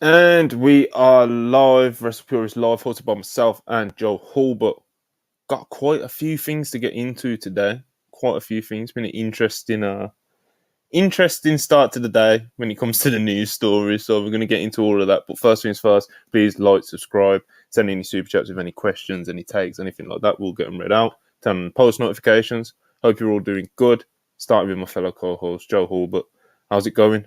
And we are live, WrestlePurists live, hosted by myself and Joe Hall, but got quite a few things to get into today. Quite a few things. Been an interesting start to the day when it comes to the news stories, so we're going to get into all of that. But first things first, please like, subscribe, send any super chats with any questions, any takes, anything like that. We'll get them read out. Turn on post notifications. Hope you're all doing good. Starting with my fellow co-host, Joe Hall, but how's it going?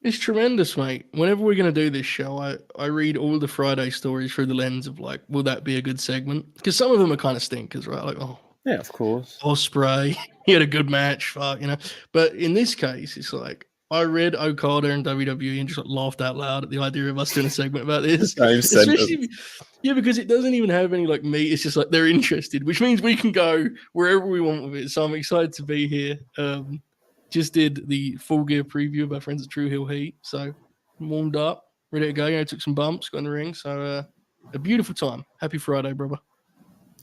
It's tremendous, mate. Whenever we're going to do this show, I read all the Friday stories through the lens of like, will that be a good segment? Because some of them are kind of stinkers, right? Like, oh, Yeah, of course. Ospreay, he had a good match, fuck, you know. But in this case, it's like, I read Okada and WWE and just like, laughed out loud at the idea of us doing a segment about this. Same sentence. Yeah, because it doesn't even have any like meat. It's just like they're interested, which means we can go wherever we want with it. So I'm excited to be here. Just did the Full Gear preview of our friends at True Hill Heat. So warmed up, ready to go. You know, took some bumps, got in the ring. So a beautiful time. Happy Friday, brother.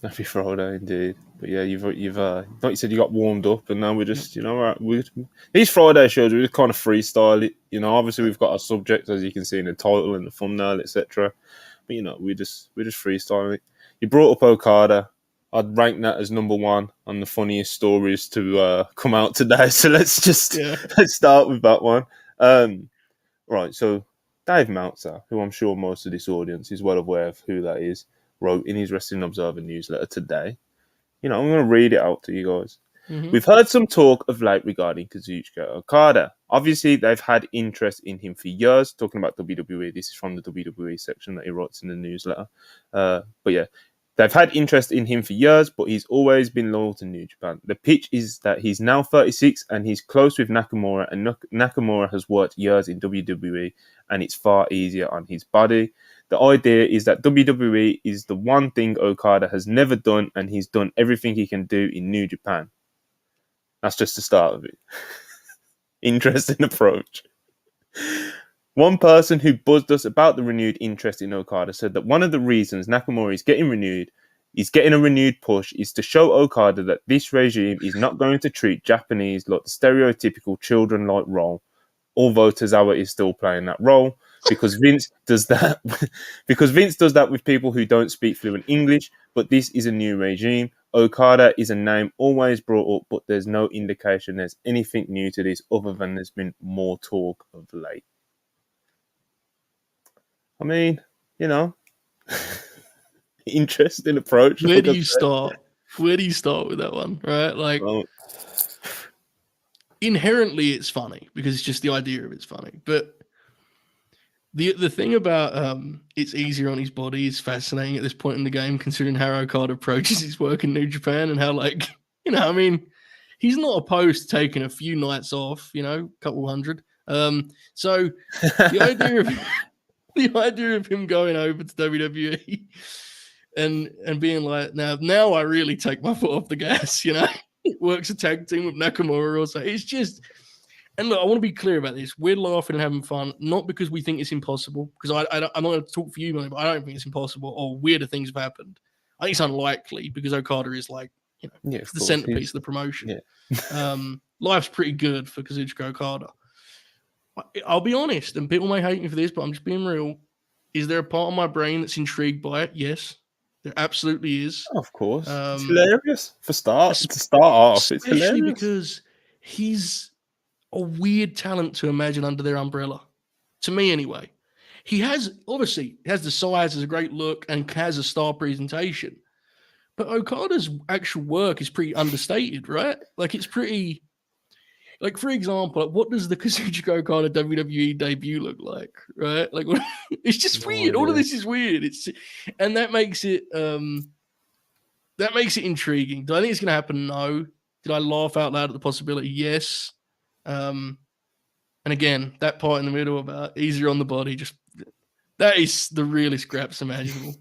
Happy Friday, indeed. But yeah, you've like you said, you got warmed up, and now we're just, these Friday shows we just kind of freestyle it. You know, obviously we've got our subject, as you can see in the title and the thumbnail, etc. But you know, we're just freestyling it. You brought up Okada. I'd rank that as number one on the funniest stories to come out today. So let's start with that one. Right, so Dave Meltzer, who I'm sure most of this audience is well aware of who that is, wrote in his Wrestling Observer newsletter today. You know, I'm going to read it out to you guys. Mm-hmm. We've heard some talk of late regarding Kazuchika Okada. Obviously, they've had interest in him for years, talking about WWE. This is from the WWE section that he writes in the newsletter. But yeah, they've had interest in him for years, but he's always been loyal to New Japan. The pitch is that he's now 36 and he's close with Nakamura, and Nakamura has worked years in WWE, and it's far easier on his body. The idea is that WWE is the one thing Okada has never done, and he's done everything he can do in New Japan. That's just the start of it. Interesting approach. One person who buzzed us about the renewed interest in Okada said that one of the reasons Nakamura is getting a renewed push, is to show Okada that this regime is not going to treat Japanese like the stereotypical children-like role, although Tozawa is still playing that role, because Vince does that. Because Vince does that with people who don't speak fluent English. But this is a new regime. Okada is a name always brought up, but there's no indication there's anything new to this other than there's been more talk of late. I mean, you know, interesting approach. Where do you start? Where do you start with that one, right? Like, inherently it's funny because it's just the idea of it's funny. But the thing about it's easier on his body is fascinating at this point in the game, considering how Okada approaches his work in New Japan and how, like, you know, I mean, he's not opposed to taking a few nights off, you know, a couple hundred. So the idea of him going over to WWE and being like, now I really take my foot off the gas, you know. Works a tag team with Nakamura or so. It's just, and look, I want to be clear about this. We're laughing and having fun, not because we think it's impossible, because I'm not going to talk for you, but I don't think it's impossible or weirder things have happened. I think it's unlikely because Okada is like, you know, the centerpiece of the promotion. Yeah. Life's pretty good for Kazuchika Okada. I'll be honest, and people may hate me for this, but I'm just being real. Is there a part of my brain that's intrigued by it? Yes, there absolutely is. Of course. It's hilarious to start off. It's hilarious. Especially because he's a weird talent to imagine under their umbrella. To me, anyway. He has the size, has a great look, and has a star presentation. But Okada's actual work is pretty understated, right? Like, it's pretty... Like, for example, like, what does the Kazuchika Okada WWE debut look like, right? Like, it's just weird. All of this is weird. And that makes it intriguing. Do I think it's going to happen? No. Did I laugh out loud at the possibility? Yes. And again, that part in the middle about easier on the body, that is the realest scraps imaginable.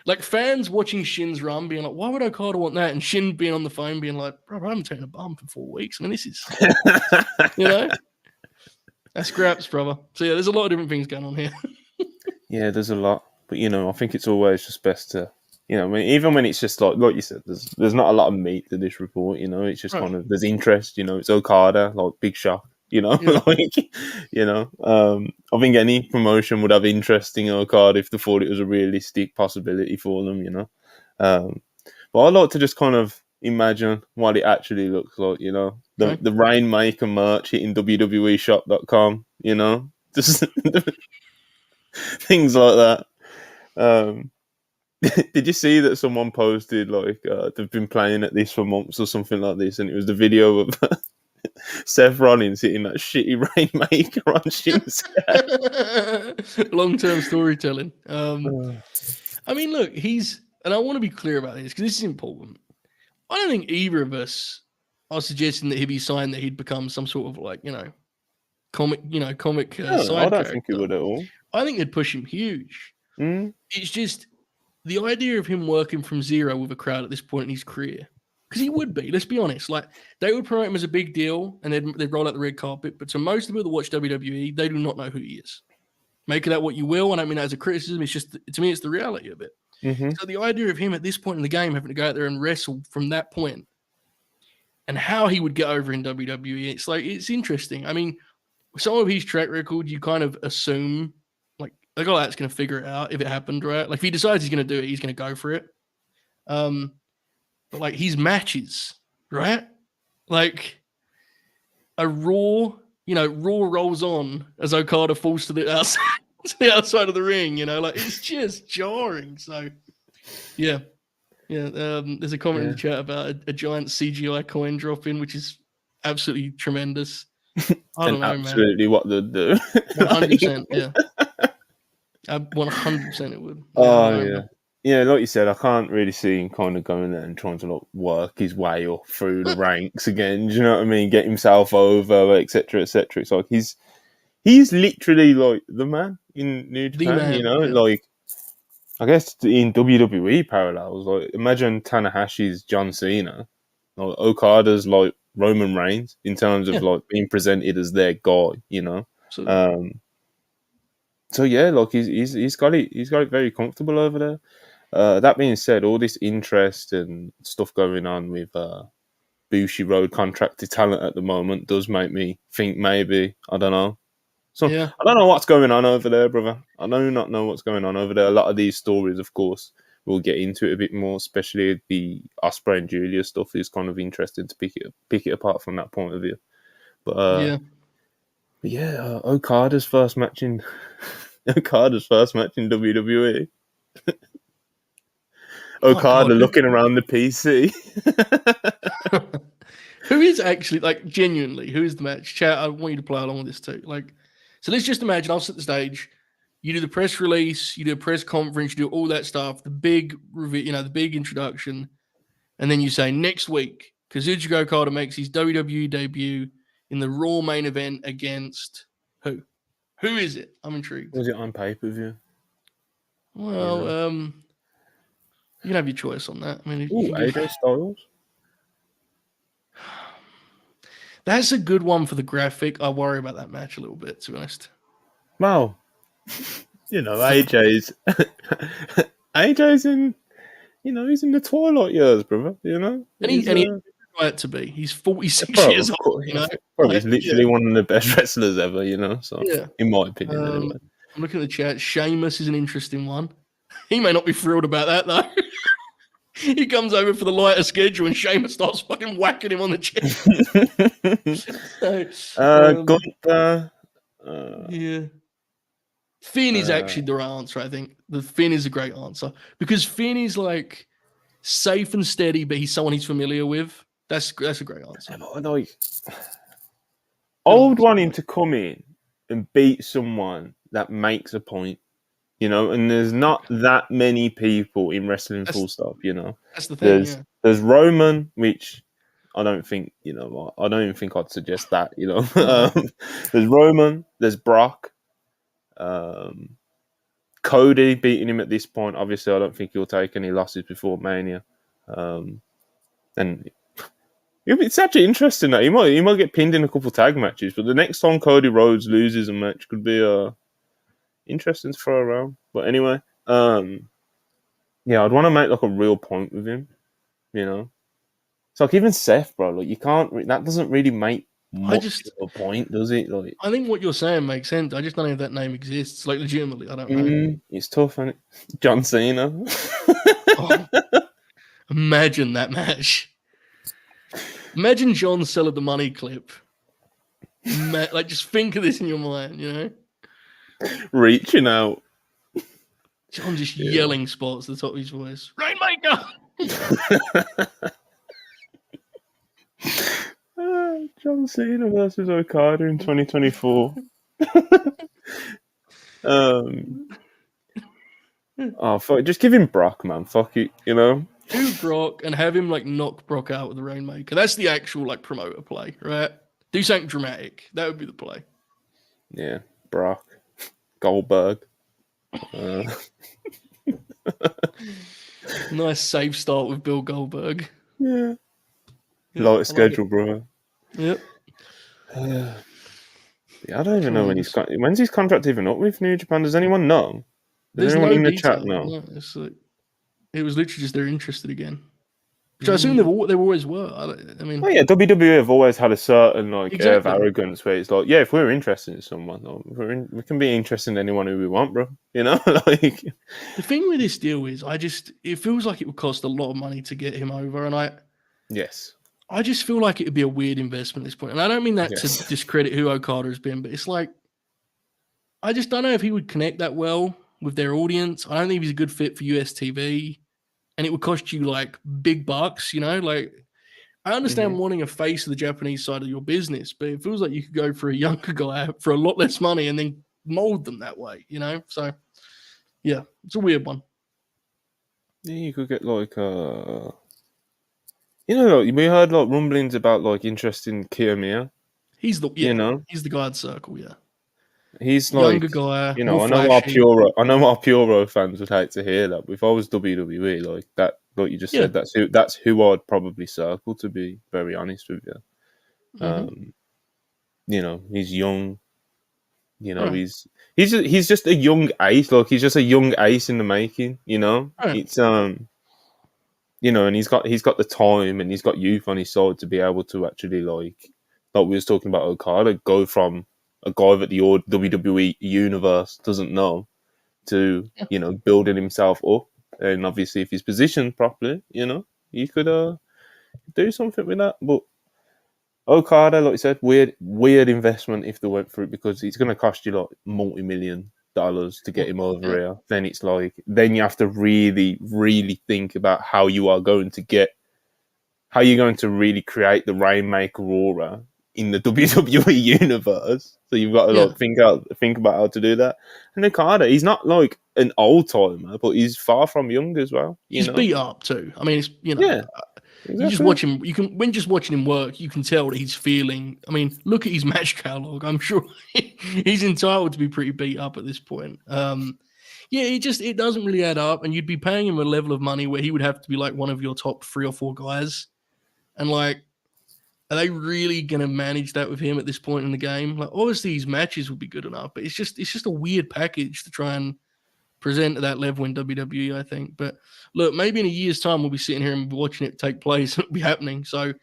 Like, fans watching Shin's run being like, why would Okada want that? And Shin being on the phone being like, bro, I haven't taken a bump in 4 weeks. I mean, this is, you know, that's scraps, brother. So, yeah, there's a lot of different things going on here. Yeah, there's a lot. But, you know, I think it's always just best to, you know, even when it's just like you said, there's not a lot of meat to this report, you know, it's just kind of, there's interest, you know, it's Okada, like, big shock. You know, Yeah. I think any promotion would have interest in Okada if they thought it was a realistic possibility for them. But I like to just kind of imagine what it actually looks like. Okay. The Rainmaker merch hitting WWEshop.com. Just things like that. Did you see that someone posted like they've been playing at this for months or something like this, and it was the video of Seth Rollins hitting that shitty Rainmaker on Shinsuke? Long-term storytelling. I mean, look, and I want to be clear about this because this is important. I don't think either of us are suggesting that he'd be signed that he'd become some sort of like, comic No, side I don't character. think it would at all. I think they'd push him huge. Mm. It's just the idea of him working from zero with a crowd at this point in his career. Because he would be, let's be honest. Like, they would promote him as a big deal and they'd roll out the red carpet. But to most of the people that watch WWE, they do not know who he is. Make of that what you will. I don't mean that as a criticism. It's just, to me, it's the reality of it. Mm-hmm. So the idea of him at this point in the game having to go out there and wrestle from that point and how he would get over in WWE, it's interesting. I mean, some of his track record, you kind of assume like a guy that's going to figure it out if it happened, right? Like if he decides he's going to do it, he's going to go for it. But like his matches, right? Like a Raw rolls on as Okada falls to the outside of the ring, like it's just jarring. So yeah. There's a comment in the chat about a giant CGI coin dropping, which is absolutely tremendous. I don't know, absolutely man. what they'd do. 100%, yeah. 100% it would. Oh, yeah. Yeah, like you said, I can't really see him kind of going there and trying to like work his way up through the ranks again. Do you know what I mean? Get himself over, etc., etc. It's like he's literally like the man in New Japan. Man, like I guess in WWE parallels, like imagine Tanahashi's John Cena, like Okada's like Roman Reigns in terms of like being presented as their guy. Absolutely. So yeah, like he's got it very comfortable over there. That being said, all this interest and stuff going on with Bushiroad contracted talent at the moment does make me think maybe, I don't know. So I don't know what's going on over there, brother. I do not know what's going on over there. A lot of these stories, of course, we'll get into it a bit more, especially the Ospreay and Giulia stuff is kind of interesting to pick it apart from that point of view. But Okada's first match in WWE. Okada looking around the PC. Who is actually, like, genuinely, who is the match? Chat, I want you to play along with this too. Like, so let's just imagine I'll set the stage. You do the press release, you do a press conference, you do all that stuff, the big review, the big introduction, and then you say next week, Kazuchika Okada makes his WWE debut in the Raw main event against who? Who is it? I'm intrigued. Was it on pay-per-view? Well, you can have your choice on that. I mean, AJ Styles. That's a good one for the graphic. I worry about that match a little bit, to be honest. Well, AJ's in, he's in the twilight years, brother. And he's right to be. He's 46 years old. He's literally one of the best wrestlers ever. So in my opinion, anyway. I'm looking at the chat. Sheamus is an interesting one. He may not be thrilled about that though. He comes over for the lighter schedule and Sheamus starts fucking whacking him on the chest. Gunther. Finn is actually the right answer, I think. The Finn is a great answer. Because Finn is like safe and steady, but he's someone he's familiar with. That's a great answer. I would want him to come in and beat someone that makes a point. And there's not that many people in wrestling full stop, That's the thing, There's Roman, which I don't think, I don't even think I'd suggest that, There's Roman, there's Brock, Cody beating him at this point. Obviously, I don't think he'll take any losses before Mania. And it's actually interesting that he might get pinned in a couple tag matches, but the next time Cody Rhodes loses a match could be interesting to throw around. But anyway, I'd want to make like a real point with him, It's like even Seth, bro. Like you can't. That doesn't really make much of a point, does it? Like, I think what you're saying makes sense. I just don't know if that name exists. Like, legitimately, I don't know. it's tough, isn't it? John Cena. Oh, imagine that match. Imagine John Cena the money clip. Like, just think of this in your mind, you know? Reaching out. John just yelling spots at the top of his voice. Rainmaker! John Cena versus Okada in 2024. Oh, fuck. Just give him Brock, man. Fuck it, you know? Do Brock and have him, like, knock Brock out with the Rainmaker. That's the actual, like, promoter play, right? Do something dramatic. That would be the play. Yeah, Brock. Goldberg. Nice safe start with Bill Goldberg. Yeah. Yep, Light schedule, brother. Yep. I don't even know when's his contract even up with New Japan? Does anyone know? Does There's anyone no in the detail. chat know? No, it's like, it was literally just they're interested again. Which I assume they always were. I mean, oh yeah, WWE have always had a certain air of Exactly. arrogance where it's like, yeah, if we're interested in someone, we can be interested in anyone who we want, bro. You know, like the thing with this deal is, it feels like it would cost a lot of money to get him over, and I just feel like it would be a weird investment at this point. And I don't mean that to discredit who Okada has been, but it's like, I just don't know if he would connect that well with their audience. I don't think he's a good fit for US TV, and it would cost you like big bucks, you know, like. I understand wanting a face of the Japanese side of your business, but it feels like you could go for a younger guy for a lot less money and then mold them that way, you know? So, yeah, it's a weird one. Yeah, you could get like you know, like, we heard like rumblings about like interest in Kiyomiya. He's the know, he's the guard circle, yeah. he's Younger like, guy, you know, more I know flashy. our Puro fans would hate to hear that. But if I was WWE, like that, like you just said, that's who I'd probably circle. To be very honest with you, you know, he's young. You know, he's just a young ace. Like he's just a young ace in the making. You know, it's you know, and he's got the time and he's got youth on his side to be able to actually like we was talking about Okada, go from a guy that the WWE universe doesn't know to, you know, building himself up. And obviously if he's positioned properly, you know, he could do something with that. But Okada, like I said, weird investment if they went through it, because it's going to cost you like multi-million-dollars to get him over here. Then it's like, then you have to really, really think about how you're going to really create the Rainmaker aura in the WWE universe. So you've got to like think about how to do that. And Okada, he's not like an old timer, but he's far from young as well. He's beat up too. I mean, it's, you know, exactly. You just watch him. When just watching him work, you can tell that he's feeling. I mean, look at his match catalog. I'm sure he's entitled to be pretty beat up at this point. It doesn't really add up, and you'd be paying him a level of money where he would have to be like one of your top 3 or 4 guys. And like, are they really going to manage that with him at this point in the game? Like, obviously his matches would be good enough, but it's just a weird package to try and present at that level in WWE, I think. But look, maybe in a year's time we'll be sitting here and be watching it take place. It'll be happening. So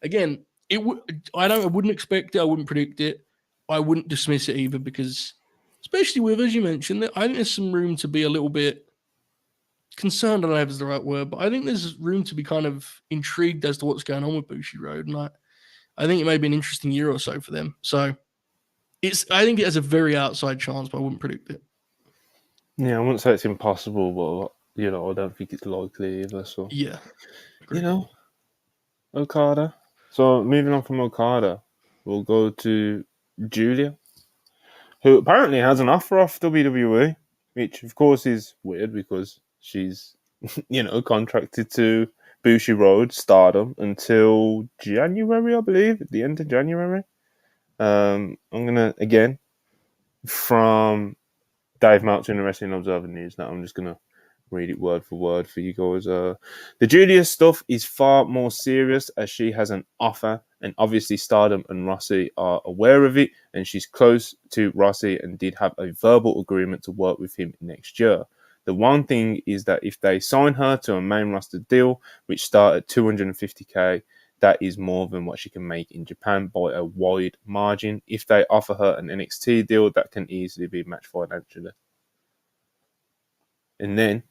again, I wouldn't expect it. I wouldn't predict it. I wouldn't dismiss it either, because especially with, as you mentioned, I think there's some room to be a little bit concerned. I don't know if it's the right word, but I think there's room to be kind of intrigued as to what's going on with Bushiroad. And I think it may be an interesting year or so for them. So I think it has a very outside chance, but I wouldn't predict it. Yeah, I wouldn't say it's impossible, but you know, I don't think it's likely either. So yeah, you know, Okada. So moving on from Okada, we'll go to Giulia, who apparently has an offer off WWE, which of course is weird because she's, you know, contracted to Bushiroad Stardom until January, I believe, at the end of January. I'm gonna again from Dave Meltzer in the Wrestling Observer News. Now I'm just gonna read it word for word for you guys. The Giulia stuff is far more serious, as she has an offer, and obviously Stardom and Rossi are aware of it, and she's close to Rossi and did have a verbal agreement to work with him next year. The one thing is that if they sign her to a main roster deal, which start at $250K, That is more than what she can make in Japan by a wide margin. If they offer her an NXT deal, that can easily be matched financially. And then,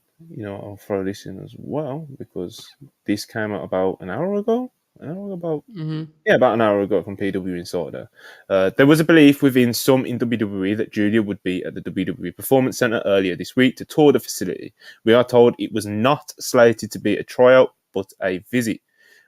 I'll throw this in as well because this came out about an hour ago. About an hour ago from PW Insider. There was a belief within some in WWE that Giulia would be at the WWE Performance Center earlier this week to tour the facility. We are told it was not slated to be a tryout, but a visit.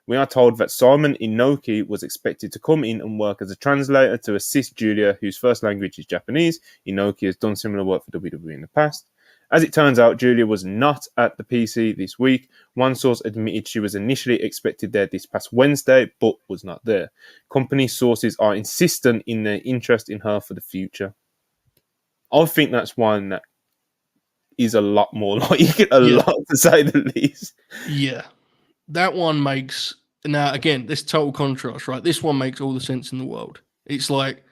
We are told that Simon Inoki was expected to come in and work as a translator to assist Giulia, whose first language is Japanese. Inoki has done similar work for WWE in the past. As it turns out, Giulia was not at the PC this week. One source admitted she was initially expected there this past Wednesday, but was not there. Company sources are insistent in their interest in her for the future. I think that's one that is a lot more lot to say the least. Yeah. That one makes... Now, again, this total contrast, right? This one makes all the sense in the world. It's like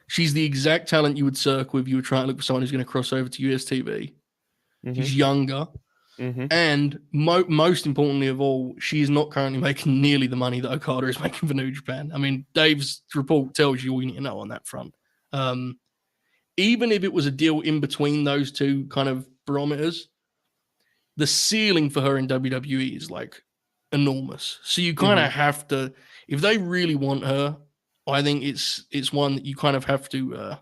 she's the exact talent you would circle if you were trying to look for someone who's going to cross over to US TV. She's younger. And most importantly of all, she is not currently making nearly the money that Okada is making for New Japan. I mean, Dave's report tells you all you need to know on that front. Even if it was a deal in between those two kind of barometers, the ceiling for her in WWE is like enormous. So you kind of have to, if they really want her, I think it's one that you kind of have to,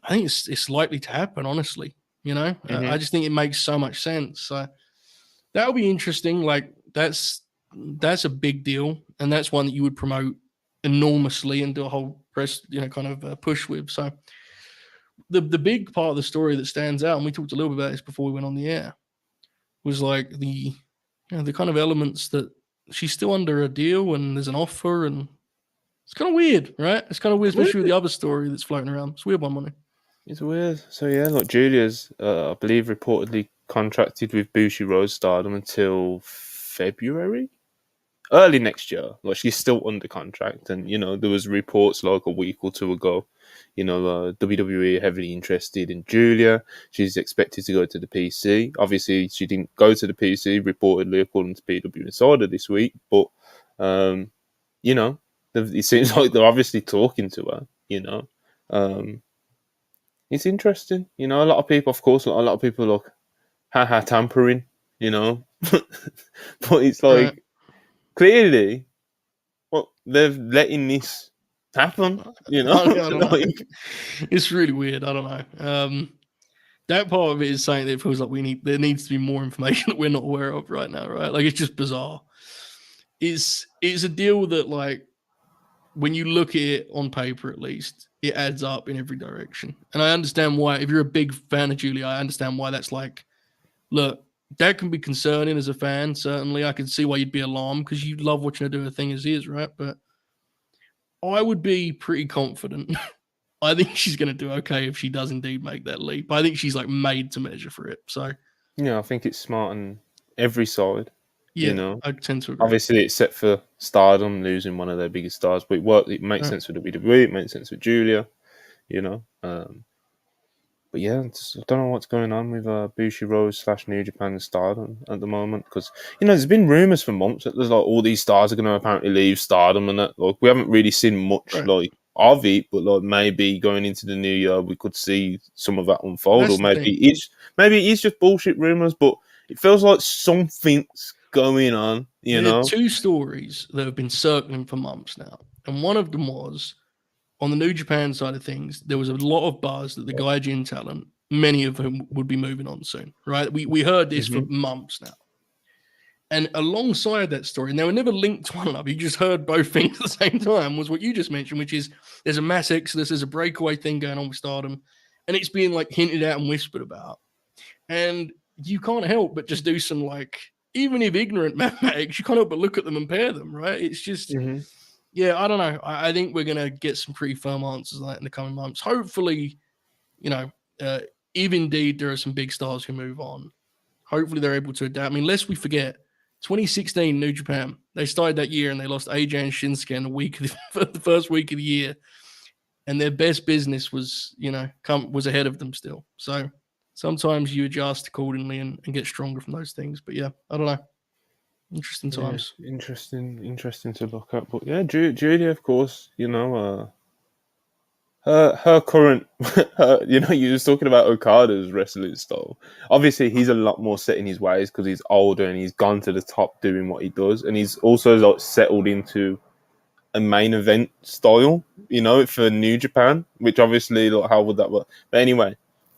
I think it's likely to happen, honestly. I just think it makes so much sense. So that'll be interesting. Like that's a big deal, and that's one that you would promote enormously and do a whole press, kind of push with. So the big part of the story that stands out, and we talked a little bit about this before we went on the air, was like the kind of elements that she's still under a deal and there's an offer, and it's kind of weird, right? It's kind of weird, especially with the other story that's floating around. It's a weird one, money. It's weird. So yeah, look, Giulia's, I believe, reportedly contracted with Bushiroad Stardom until February, early next year. Like she's still under contract, and there was reports like a week or two ago. WWE heavily interested in Giulia. She's expected to go to the PC. Obviously, she didn't go to the PC, reportedly, according to PW Insider this week. But it seems like they're obviously talking to her. It's interesting, a lot of people, of course, look, haha, tampering, but it's like, clearly, they're letting this happen, I don't know. It's really weird. I don't know. That part of it is saying that it feels like there needs to be more information that we're not aware of right now, right? Like, it's just bizarre. It's a deal that, like, when you look at it on paper, at least, it adds up in every direction. And I understand why, if you're a big fan of Giulia, I understand why that's like, look, that can be concerning as a fan, certainly. I can see why you'd be alarmed because you love watching her do her thing as is, right? But I would be pretty confident. I think she's going to do okay if she does indeed make that leap. I think she's like made to measure for it. So, I think it's smart on every side. Yeah, I tend to agree. Obviously, it's set for Stardom losing one of their biggest stars, but it makes sense for WWE. It makes sense for Giulia, But yeah, I don't know what's going on with Bushiroad / New Japan and Stardom at the moment because there's been rumors for months that there's like all these stars are going to apparently leave Stardom and that. Like we haven't really seen much like of it, but like maybe going into the new year we could see some of that unfold, or maybe it's just bullshit rumors, but it feels like something's going on. There are two stories that have been circling for months now, and one of them was on the New Japan side of things. There was a lot of buzz that the Gaijin talent, many of whom would be moving on soon. Right? We heard this for months now, and alongside that story, and they were never linked to one another. You just heard both things at the same time. Was what you just mentioned, which is there's a mass exodus, there's a breakaway thing going on with Stardom, and it's being like hinted at and whispered about, and you can't help but just do some like. Even if ignorant mathematics, you can't help but look at them and pair them, right? It's just, I don't know. I think we're going to get some pretty firm answers on that in the coming months. Hopefully, if indeed there are some big stars who move on, hopefully they're able to adapt. I mean, lest we forget, 2016 New Japan, they started that year and they lost AJ and Shinsuke in the first week of the year. And their best business was, was ahead of them still. So, sometimes you adjust accordingly and get stronger from those things. But yeah, I don't know. Interesting Yeah, times. interesting to look at. But yeah, Julia, of course, her current, you was talking about Okada's wrestling style. Obviously, he's a lot more set in his ways because he's older and he's gone to the top doing what he does, and he's also like settled into a main event style, for New Japan. Which obviously, like, how would that work? But anyway,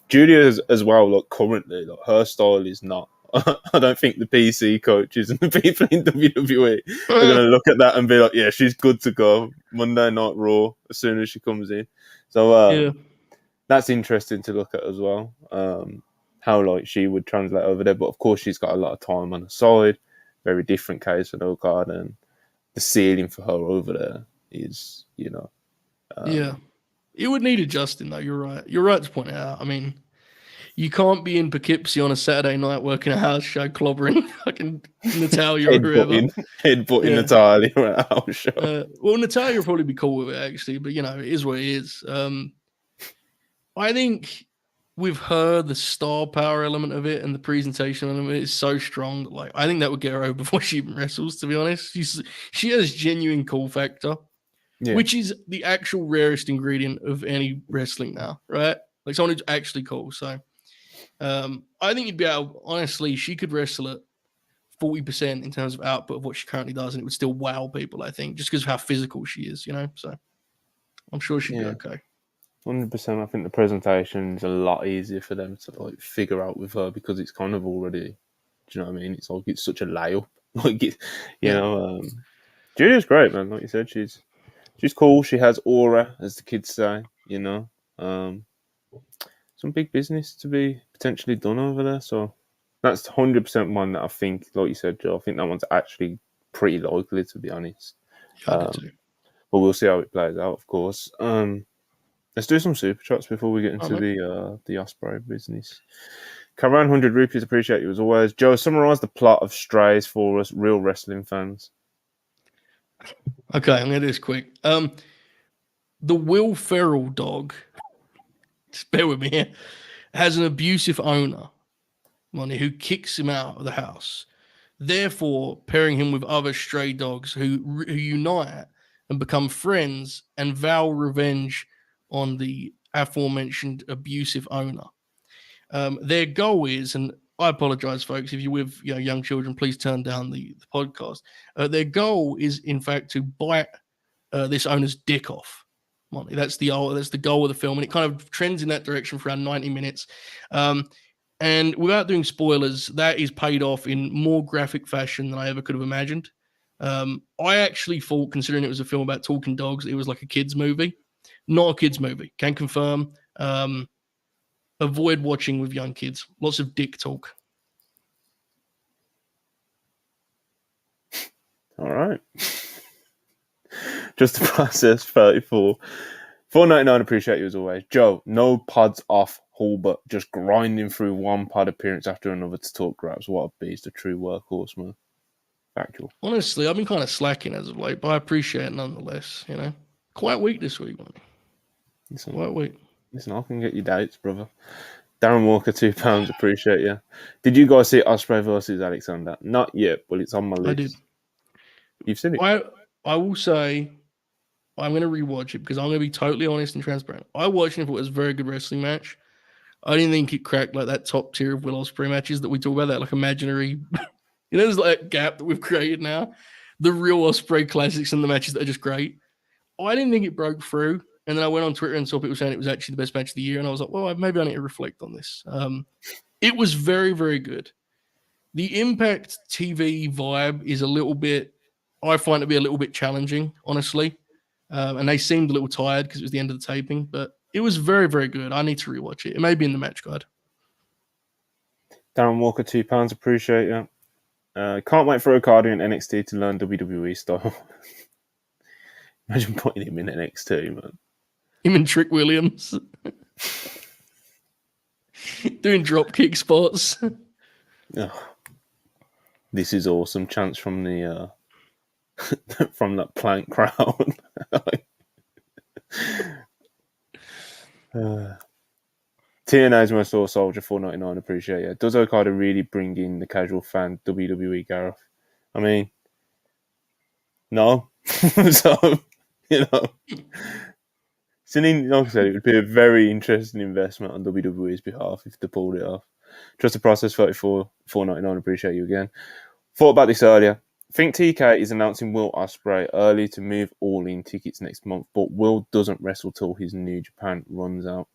Julia as well. Like currently, like her style is not. I don't think the PC coaches and the people in WWE are going to look at that and be like, "Yeah, she's good to go Monday Night Raw as soon as she comes in." So Yeah, that's interesting to look at as well. How like she would translate over there, but of course she's got a lot of time on her side. Very different case for Okada, and the ceiling for her over there is, yeah. It would need adjusting though. You're right. You're right to point it out. I mean, you can't be in Poughkeepsie on a Saturday night working a house show, clobbering fucking Natalia or whoever. headbutting Yeah. Natalia at a house show. Well, Natalia will probably be cool with it actually, but it is what it is. I think with her, the star power element of it and the presentation element of it is so strong. Like, I think that would get her over before she even wrestles. To be honest, she has genuine cool factor, Yeah, which is the actual rarest ingredient of any wrestling now, right? Like someone who's actually cool. So, I think you'd be able. Honestly, she could wrestle at 40% in terms of output of what she currently does, and it would still wow people. I think just because of how physical she is, So, I'm sure she'd be yeah, okay. 100%. I think the presentation is a lot easier for them to like figure out with her because it's kind of already. Do you know what I mean? It's like it's such a layup. Like you Yeah. know, Julia's great, man. Like you said, she's cool. She has aura, as the kids say. Um, some big business to be potentially done over there. So that's 100% one that I think, like you said, Joe. I think that one's actually pretty likely, to be honest. Yeah, I do too. But we'll see how it plays out, of course. Let's do some super chats before we get All into right, the Ospreay business. Karan 100 rupees, appreciate you as always. Joe, summarise the plot of Strays for us, real wrestling fans. okay, I'm gonna do this quick. The Will Ferrell dog, just bear with me here, has an abusive owner, Money, who kicks him out of the house. Therefore, pairing him with other stray dogs who unite and become friends and vow revenge on the aforementioned abusive owner. Their goal is, and I apologize, folks, if you're with young children, please turn down the podcast. Their goal is, in fact, to bite this owner's dick off. Monty. That's the goal of the film, and it kind of trends in that direction for around 90 minutes. And without doing spoilers, that is paid off in more graphic fashion than I ever could have imagined. I actually thought, considering it was a film about talking dogs, it was like a kids movie. Not a kids movie. Can confirm. Avoid watching with young kids. Lots of dick talk. All right. Just the process, 34. 4.99, appreciate you as always. Joe, no pods off Hulbert, just grinding through one pod appearance after another to talk grabs. What a beast, a true workhorse, man. Factual. Honestly, I've been kind of slacking as of late, but I appreciate it nonetheless. Quite weak this week, man. Quite weak. Listen, I can get you dates, brother. Darren Walker, £2, appreciate you. Did you guys see Ospreay versus Alexander? Not yet, but it's on my list. I did. You've seen it? I will say I'm going to rewatch it because I'm going to be totally honest and transparent. I watched it. It was a very good wrestling match. I didn't think it cracked like that top tier of Will Ospreay matches that we talk about, that like imaginary, there's like that gap that we've created now. The real Ospreay classics and the matches that are just great. I didn't think it broke through. And then I went on Twitter and saw people saying it was actually the best match of the year. And I was like, well, maybe I need to reflect on this. It was very, very good. The Impact TV vibe is a little bit, I find it to be a little bit challenging, honestly. And they seemed a little tired because it was the end of the taping, but it was very, very good. I need to rewatch it. It may be in the match guide. Darren Walker, £2, appreciate you. Can't wait for Okada in NXT to learn WWE style. Imagine putting him in NXT, man. Him and Trick Williams doing drop kick spots. Oh, this is awesome. Chance from the from that plank crowd. TNA's my soul soldier, 4.99, appreciate it. Does Okada really bring in the casual fan WWE Gareth? I mean, no. So, you know, like I said, it would be a very interesting investment on WWE's behalf if they pulled it off. Trust the process, 34.99. Appreciate you again. Thought about this earlier. I think TK is announcing Will Ospreay early to move All In tickets next month, but Will doesn't wrestle till his New Japan deal runs out.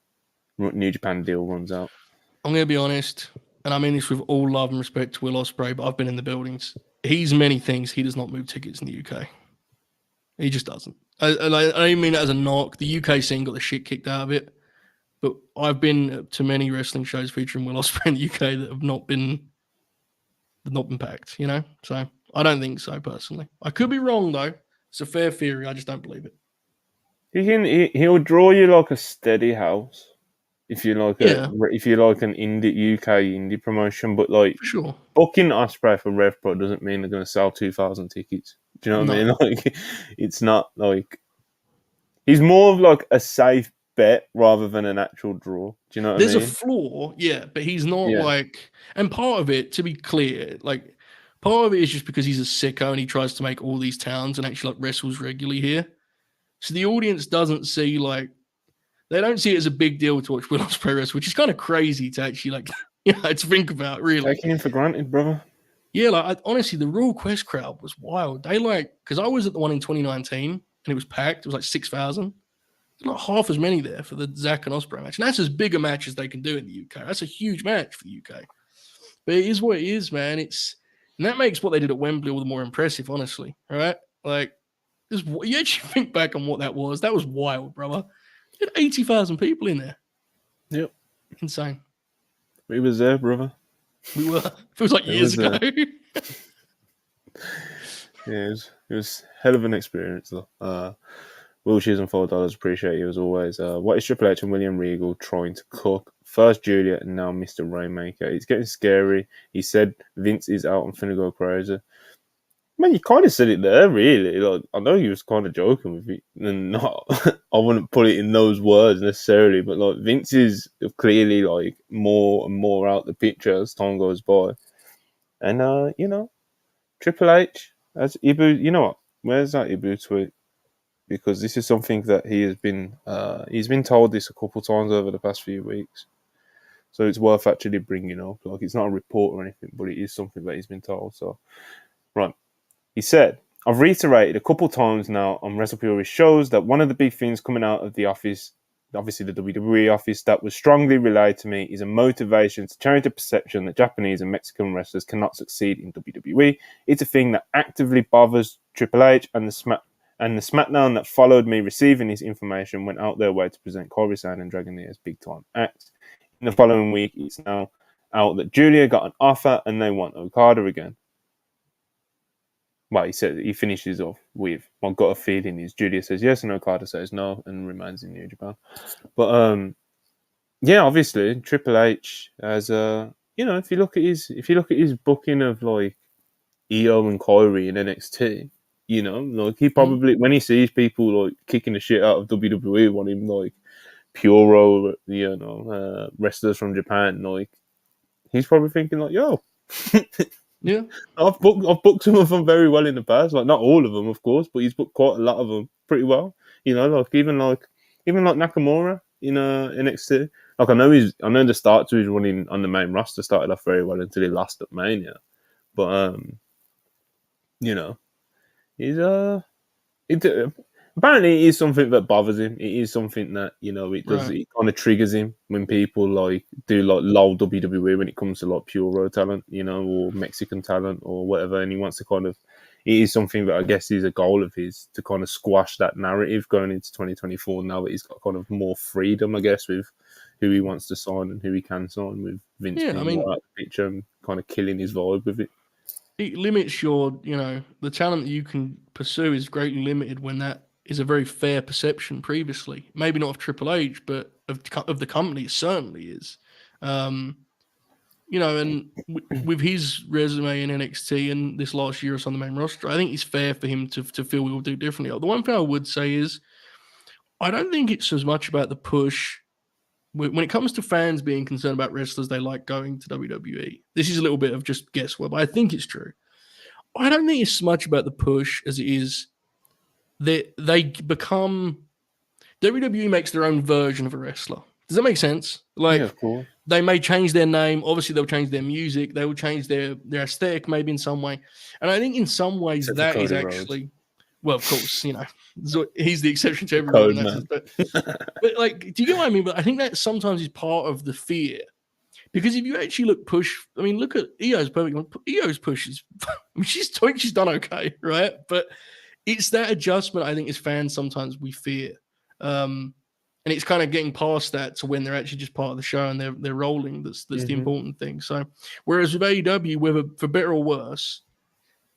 I'm going to be honest, and I mean this with all love and respect to Will Ospreay, but I've been in the buildings. He's many things. He does not move tickets in the UK. He just doesn't. I don't mean that as a knock. The UK scene got the shit kicked out of it, but I've been to many wrestling shows featuring Will Ospreay in the UK that have not been packed. You know, so I don't think so personally. I could be wrong though. It's a fair theory. I just don't believe it. He'll draw you like a steady house if you like an indie UK indie promotion, but like For sure. booking Ospreay for Rev Pro doesn't mean they're going to sell 2,000 tickets. Do you know what I mean? Like, it's not like he's more of like a safe bet rather than an actual draw. Do you know what I mean? There's a flaw, yeah, but he's not like. And part of it, to be clear, like part of it is just because he's a sicko and he tries to make all these towns and actually like wrestles regularly here. So the audience doesn't see like they don't see it as a big deal to watch Will Ospreay wrestle, which is kind of crazy to actually like to think about. Really taking him for granted, brother. Yeah, like honestly, the Raw Quest crowd was wild. They because I was at the one in 2019 and it was packed. It was like 6,000. There's not half as many there for the Zack and Ospreay match. And that's as big a match as they can do in the UK. That's a huge match for the UK. But it is what it is, man. And that makes what they did at Wembley all the more impressive, honestly. All right? Like, you actually think back on what that was. That was wild, brother. You had 80,000 people in there. Yep. Insane. We was there, brother. We were. Feels like years ago. Yeah, it was hell of an experience, though. Will Cheese and $4, appreciate you as always. What is Triple H and William Regal trying to cook? First Julia and now Mr. Rainmaker. It's getting scary. He said Vince is out and finna go crazy. Man, you kind of said it there, really. Like, I know you was kind of joking with it, and not. I wouldn't put it in those words necessarily, but like Vince is clearly like more and more out the picture as time goes by, and Triple H as Ibu. You know what? Where's that Ibu tweet? Because this is something that he's been told this a couple times over the past few weeks, so it's worth actually bringing up. Like, it's not a report or anything, but it is something that he's been told. So, right. He said, I've reiterated a couple times now on WrestlePurists shows that one of the big things coming out of the office, obviously the WWE office, that was strongly relayed to me is a motivation to change the perception that Japanese and Mexican wrestlers cannot succeed in WWE. It's a thing that actively bothers Triple H, and the SmackDown that followed me receiving this information went out their way to present Corey-san and Dragon Lee as big-time acts. In the following week, it's now out that Giulia got an offer and they want Okada again. Well, he finishes off with, my gut feeling is Giulia says yes and Okada says no and remains in New Japan. But obviously Triple H as if you look at his booking of like Io and Kyrie in NXT, like he probably when he sees people like kicking the shit out of WWE, want him like Puro, wrestlers from Japan, like he's probably thinking like, yo. Yeah, I've booked some of them very well in the past. Like, not all of them, of course, but he's booked quite a lot of them pretty well. Like even Nakamura in NXT. Like, I know the start to his running on the main roster started off very well until he lost at Mania. But he's apparently it is something that bothers him. It is something that, it does. Right. It kind of triggers him when people like do like low WWE when it comes to like pure talent, or Mexican talent or whatever. And he wants to kind of, it is something that I guess is a goal of his to kind of squash that narrative going into 2024 now that he's got kind of more freedom, I guess, with who he wants to sign and who he can sign, with Vince being more out of the picture and kind of killing his vibe with it. It limits your, the talent that you can pursue is greatly limited when that is a very fair perception previously. Maybe not of Triple H, but of the company, it certainly is. And with his resume in NXT and this last year or so on the main roster, I think it's fair for him to feel we will do differently. The one thing I would say is, I don't think it's as much about the push. When it comes to fans being concerned about wrestlers they like going to WWE, this is a little bit of just guesswork, but I think it's true. I don't think it's so much about the push as it is that they become WWE makes their own version of a wrestler. Does that make sense? Like, Yeah, of course. they may change their name. Obviously, they'll change their music. They will change their aesthetic maybe in some way. And I think in some ways Except for that is Cody Rhodes. actually, well, of course, he's the exception to every rule Code in that man. sense. But like, do you get what I mean? But I think that sometimes is part of the fear. Because if you actually look at Io's perfect one. Io's push is, she's done okay, right? But it's that adjustment I think as fans sometimes we fear. And it's kind of getting past that to when they're actually just part of the show and they're rolling. That's the important thing. So, whereas with AEW, whether for better or worse,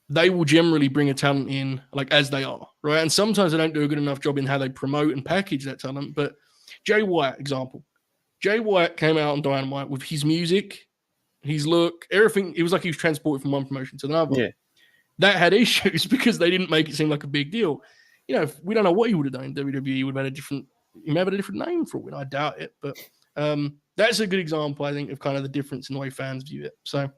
they will generally bring a talent in like as they are, right? And sometimes they don't do a good enough job in how they promote and package that talent. But Jay White, example, Jay White came out on Dynamite with his music, his look, everything. It was like he was transported from one promotion to another. Yeah. That had issues because they didn't make it seem like a big deal. If we don't know what he would have done in WWE, he would have had he may have had a different name for it. I doubt it, but that's a good example, I think, of kind of the difference in the way fans view it. So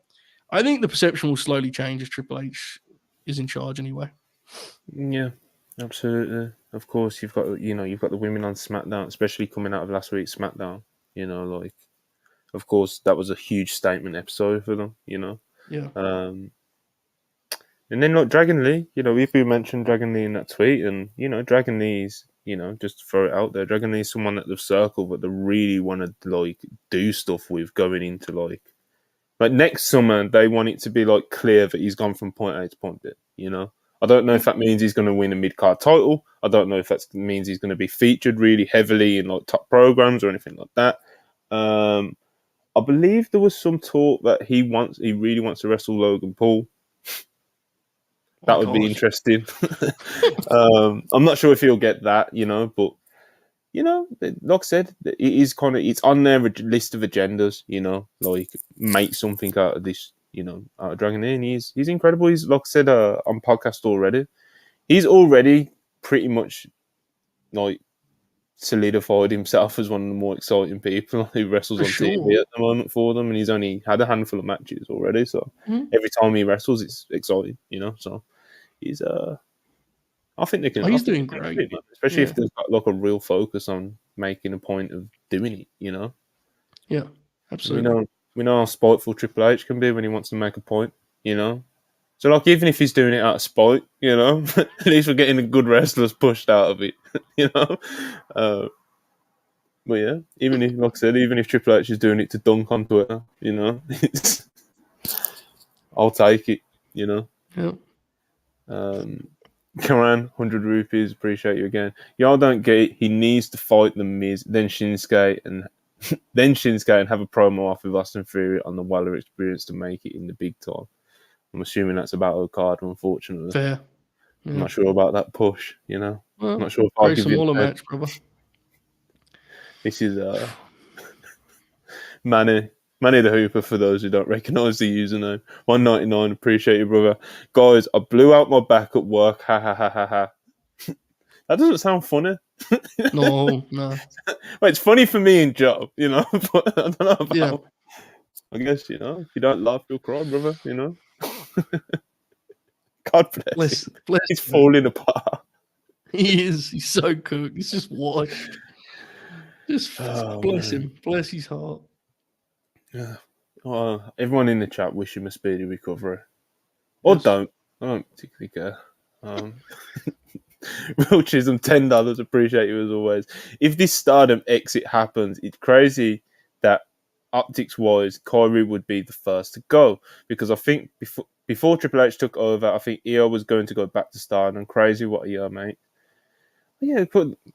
I think the perception will slowly change as Triple H is in charge anyway. Yeah, absolutely. Of course, you've got the women on SmackDown, especially coming out of last week's SmackDown. Of course, that was a huge statement episode for them. Yeah. And then Dragon Lee, we mentioned Dragon Lee in that tweet, and Dragon Lee's, just to throw it out there, Dragon Lee's someone that they've circled, but they really want to do stuff with going into like next summer. They want it to be clear that he's gone from point A to point B. I don't know if that means he's going to win a mid-card title. I don't know if that means he's going to be featured really heavily in top programs or anything like that. I believe there was some talk that he really wants to wrestle Logan Paul. That would be interesting. I'm not sure if he'll get that, but like I said, it's on their list of agendas, make something out of this, out of Dragon Lee. And he's incredible. He's, like I said, on podcast already. He's already pretty much solidified himself as one of the more exciting people who wrestles on TV at the moment for them, and he's only had a handful of matches already. So every time he wrestles, it's exciting, So he's I think they can. He's doing great, especially if there's got a real focus on making a point of doing it. Yeah, absolutely. We know how spiteful Triple H can be when he wants to make a point. So even if he's doing it out of spite, at least we're getting the good wrestlers pushed out of it. But yeah, even if, like I said, even if Triple H is doing it to dunk on Twitter, I'll take it. Yeah. Karan, 100 rupees, appreciate you again. Y'all don't get it. He needs to fight the Miz, then Shinsuke, and have a promo off with Austin Theory on the Waller experience to make it in the big time. I'm assuming that's about Okada, unfortunately. Fair. Yeah. I'm not sure about that push, Well, I'm not sure if I'll give you a match, brother. This is Manny the Hooper, for those who don't recognise the username. 199, appreciate you, brother. Guys, I blew out my back at work. Ha ha ha ha ha. That doesn't sound funny. No. Well, it's funny for me in job, but I don't know about... Yeah. I guess, if you don't laugh, you'll cry, brother, God bless him. He's falling apart. He is. He's so cooked. He's just washed. Just bless him. Bless his heart. Yeah. Everyone in the chat wish him a speedy recovery. Or don't. I don't particularly care. Will Chisholm, $10. Appreciate you as always. If this Stardom exit happens, it's crazy that optics-wise, Kyrie would be the first to go. Because I think before Triple H took over, I think EO was going to go back to Stardom. Crazy what a year, mate. Yeah,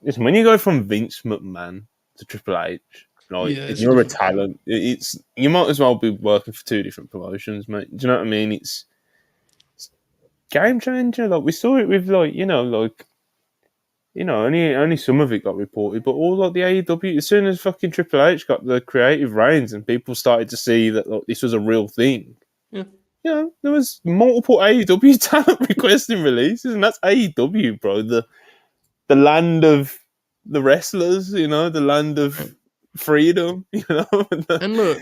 listen, when you go from Vince McMahon to Triple H, you're a talent. You might as well be working for two different promotions, mate. Do you know what I mean? It's game changer. We saw it with only some of it got reported, but all the AEW. As soon as fucking Triple H got the creative reins and people started to see that this was a real thing. Yeah. There was multiple AEW talent requesting releases, and that's AEW, bro. The land of the wrestlers, the land of freedom, And look,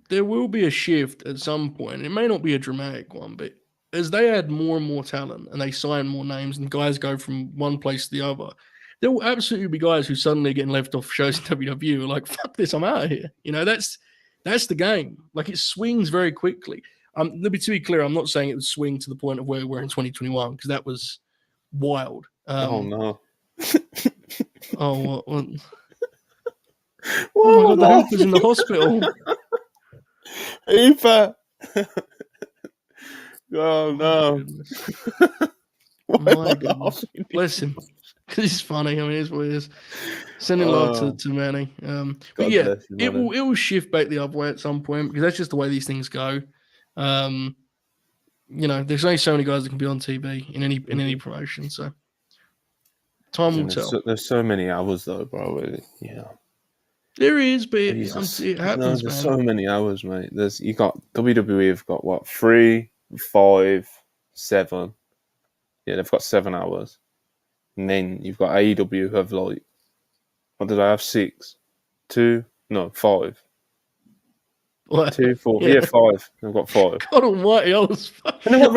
there will be a shift at some point. It may not be a dramatic one, but as they add more and more talent and they sign more names and guys go from one place to the other, there will absolutely be guys who suddenly are getting left off shows in WWE who are like, fuck this, I'm out of here. That's the game. Like, it swings very quickly. To be clear, I'm not saying it would swing to the point of where we're in 2021, because that was wild. Oh no. Oh, what? Whoa, Oh my God, the no. Hooper's in the hospital. Hooper. Oh no. My goodness. Bless him. Because he's funny. I mean, it's what it is. Sending love to Manny. But yeah, it will shift back the other way at some point, because that's just the way these things go. There's only so many guys that can be on TV in any promotion, so time will tell. There's so many hours though, bro. Yeah. There is, but it happens, there's man. so many hours, mate. You got WWE have got what, 3, 5, 7. Yeah, they've got 7 hours. And then you've got AEW who have like, what did I have? 6? 2? No, 5. What? 2, 4. Yeah, 5. They've got 5. God almighty, I was. And they've got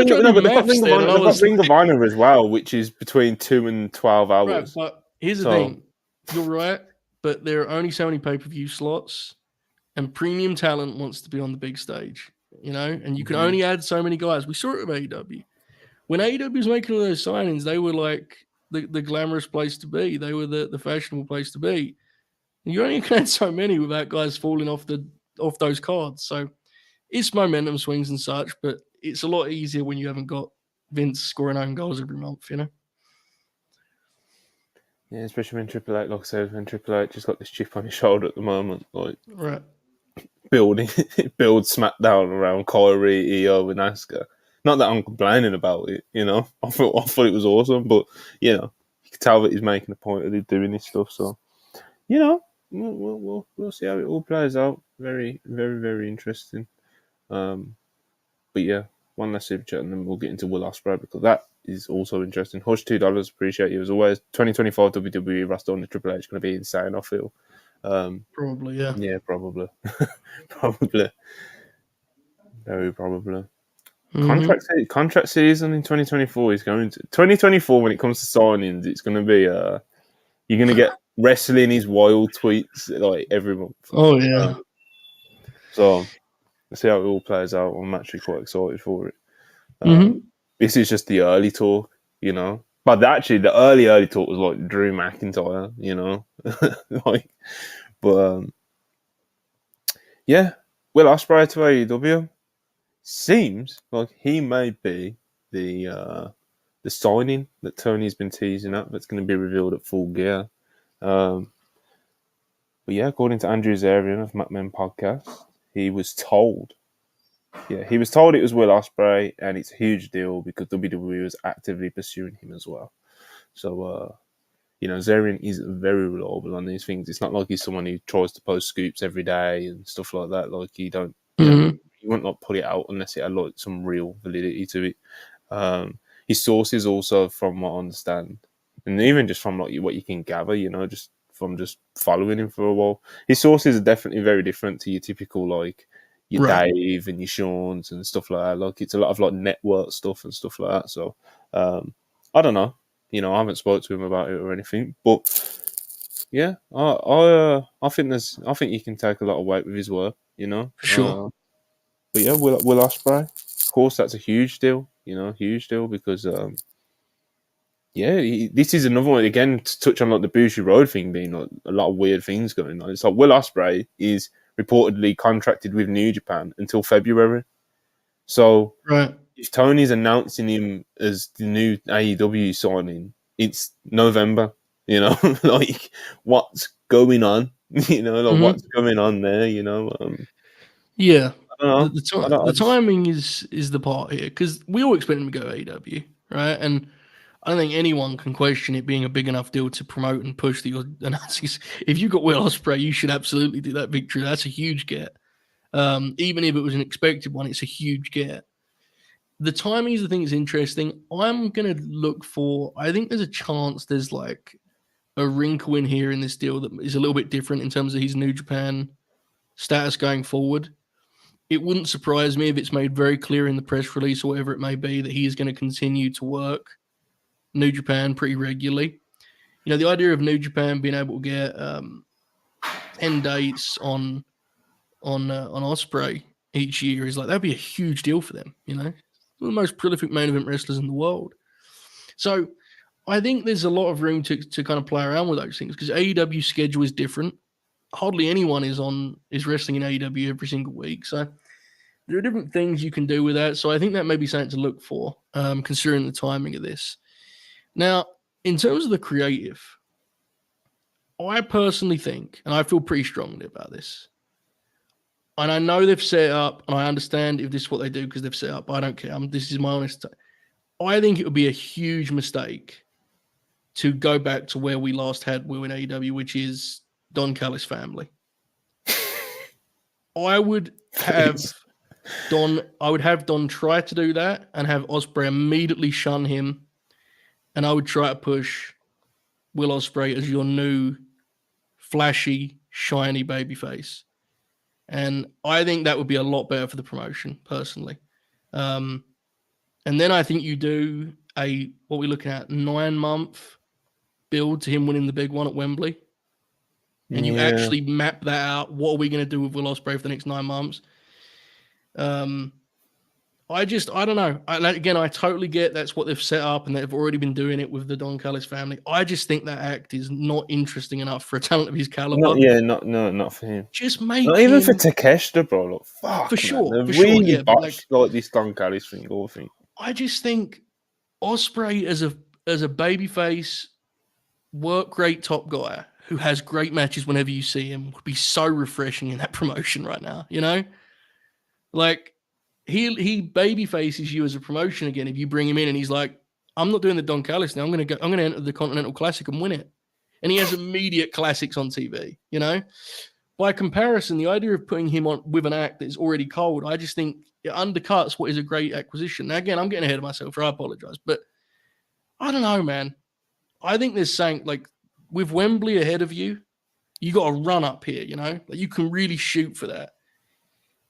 Ring of Honor as well, which is between 2 and 12 hours. Right, but here's the thing. You're right, but there are only so many pay-per-view slots, and premium talent wants to be on the big stage, and you can only add so many guys. We saw it with AEW. When AEW was making all those signings, they were like the glamorous place to be. They were the fashionable place to be. And you only can add so many without guys falling off those cards. So it's momentum swings and such, but it's a lot easier when you haven't got Vince scoring own goals every month, Yeah, especially when Triple H, like I said, Triple H just got this chip on his shoulder at the moment. Like, right. build SmackDown around Kyrie, Io, and Asuka. Not that I'm complaining about it, I thought it was awesome, but you can tell that he's making a point of doing this stuff. So, we'll see how it all plays out. Very, very, very interesting. But yeah, one last super chat, and then we'll get into Will Ospreay, because that is also interesting. Hush, $2, appreciate you as always. 2024 WWE roster on the Triple H going to be insane, I feel. Probably, yeah. Yeah, probably. Probably. Very probably. Contract season in 2024 is going to 2024. When it comes to signings, it's going to be you're going to get wrestling is wild tweets like every month. Oh yeah. So let's see how it all plays out. I'm actually quite excited for it. This is just the early talk, But actually, the early talk was like Drew McIntyre, yeah, Will Ospreay to AEW. Seems like he may be the signing that Tony's been teasing up that's going to be revealed at Full Gear. But yeah, according to Andrew Zarian of MacMen Podcast, he was told it was Will Ospreay, and it's a huge deal because WWE was actively pursuing him as well. So, Zarian is very reliable on these things. It's not like he's someone who tries to post scoops every day and stuff like that. Like, he don't, he won't like put it out unless it had like some real validity to it. His sources also, from what I understand, and even just from like what you can gather, just from just following him for a while, his sources are definitely very different to your typical like your Dave and your Sean's and stuff like that. Like, it's a lot of like network stuff and stuff like that. So I don't know. I haven't spoke to him about it or anything, but yeah, I think you can take a lot of weight with his work. For sure. But yeah, Will Ospreay, of course, that's a huge deal. Huge deal because this is another one again to touch on like the Bushi Road thing being like a lot of weird things going on. It's like Will Ospreay is reportedly contracted with New Japan until February. So if Tony's announcing him as the new AEW signing, it's November. Like, what's going on? What's going on there? Yeah. The timing is the part here, because we all expect him to go AEW, right? And I don't think anyone can question it being a big enough deal to promote and push the announcers. If you got Will Ospreay, you should absolutely do that victory. That's a huge get. Even if it was an expected one, it's a huge get. The timing is the thing that's interesting. I'm going to look for, I think there's a chance there's like a wrinkle in here in this deal that is a little bit different in terms of his New Japan status going forward. it wouldn't surprise me if it's made very clear in the press release or whatever it may be that he is going to continue to work New Japan pretty regularly. You know, the idea of New Japan being able to get 10 dates on Ospreay each year is like, that'd be a huge deal for them, you know? One of the most prolific main event wrestlers in the world. So I think there's a lot of room to kind of play around with those things because AEW schedule is different. Hardly anyone is wrestling in AEW every single week. So there are different things you can do with that. So I think that may be something to look for, considering the timing of this. Now, in terms of the creative, I personally think, and I feel pretty strongly about this, and I know they've set up, and I understand if this is what they do because they've set up. I don't care. This is my honest. I think it would be a huge mistake to go back to where we last had Will in AEW, which is Don Callis family. I would have Don try to do that and have Ospreay immediately shun him, and I would try to push Will Ospreay as your new flashy, shiny babyface. And I think that would be a lot better for the promotion, personally. And then I think you do what we're looking at, 9-month build to him winning the big one at Wembley. And you actually map that out. What are we going to do with Will Ospreay for the next 9 months? I don't know. I totally get that's what they've set up and they've already been doing it with the Don Callis family. I just think that act is not interesting enough for a talent of his caliber. Not for him. Just make not even for Takeshita, bro. Like, fuck, for sure, man. for really sure. Yeah, botched like this Don Callis thing. All thing. I just think Ospreay as a babyface, work rate top guy who has great matches whenever you see him would be so refreshing in that promotion right now. You know, like. He baby faces you as a promotion again if you bring him in and he's like, I'm not doing the Don Callis now. I'm going to enter the Continental Classic and win it. And he has immediate classics on TV, you know? By comparison, the idea of putting him on with an act that is already cold, I just think it undercuts what is a great acquisition. Now, again, I'm getting ahead of myself, I apologize. But I don't know, man. I think there's saying, like, with Wembley ahead of you, you got to run up here, you know? Like, you can really shoot for that.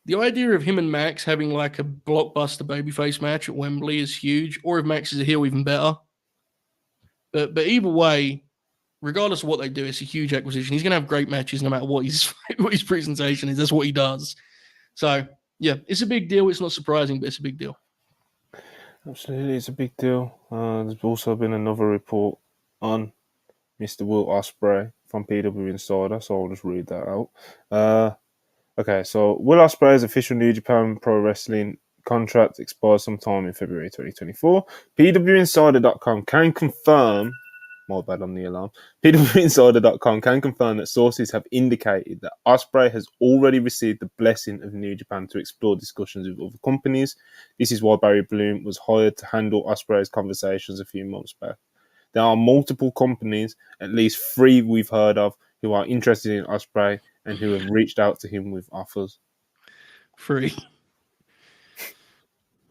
The idea of him and Max having like a blockbuster babyface match at Wembley is huge, or if Max is a heel, even better. But either way, regardless of what they do, it's a huge acquisition. He's going to have great matches no matter what his presentation is. That's what he does. So, yeah, it's a big deal. It's not surprising, but it's a big deal. Absolutely, it's a big deal. There's also been another report on Mr. Will Ospreay from PW Insider, so I'll just read that out. Okay, so Will Ospreay's official New Japan Pro Wrestling contract expires sometime in February 2024. PWInsider.com can confirm, my bad on the alarm, PWInsider.com can confirm that sources have indicated that Ospreay has already received the blessing of New Japan to explore discussions with other companies. This is why Barry Bloom was hired to handle Ospreay's conversations a few months back. There are multiple companies, at least 3 we've heard of, who are interested in Ospreay and who have reached out to him with offers. 3.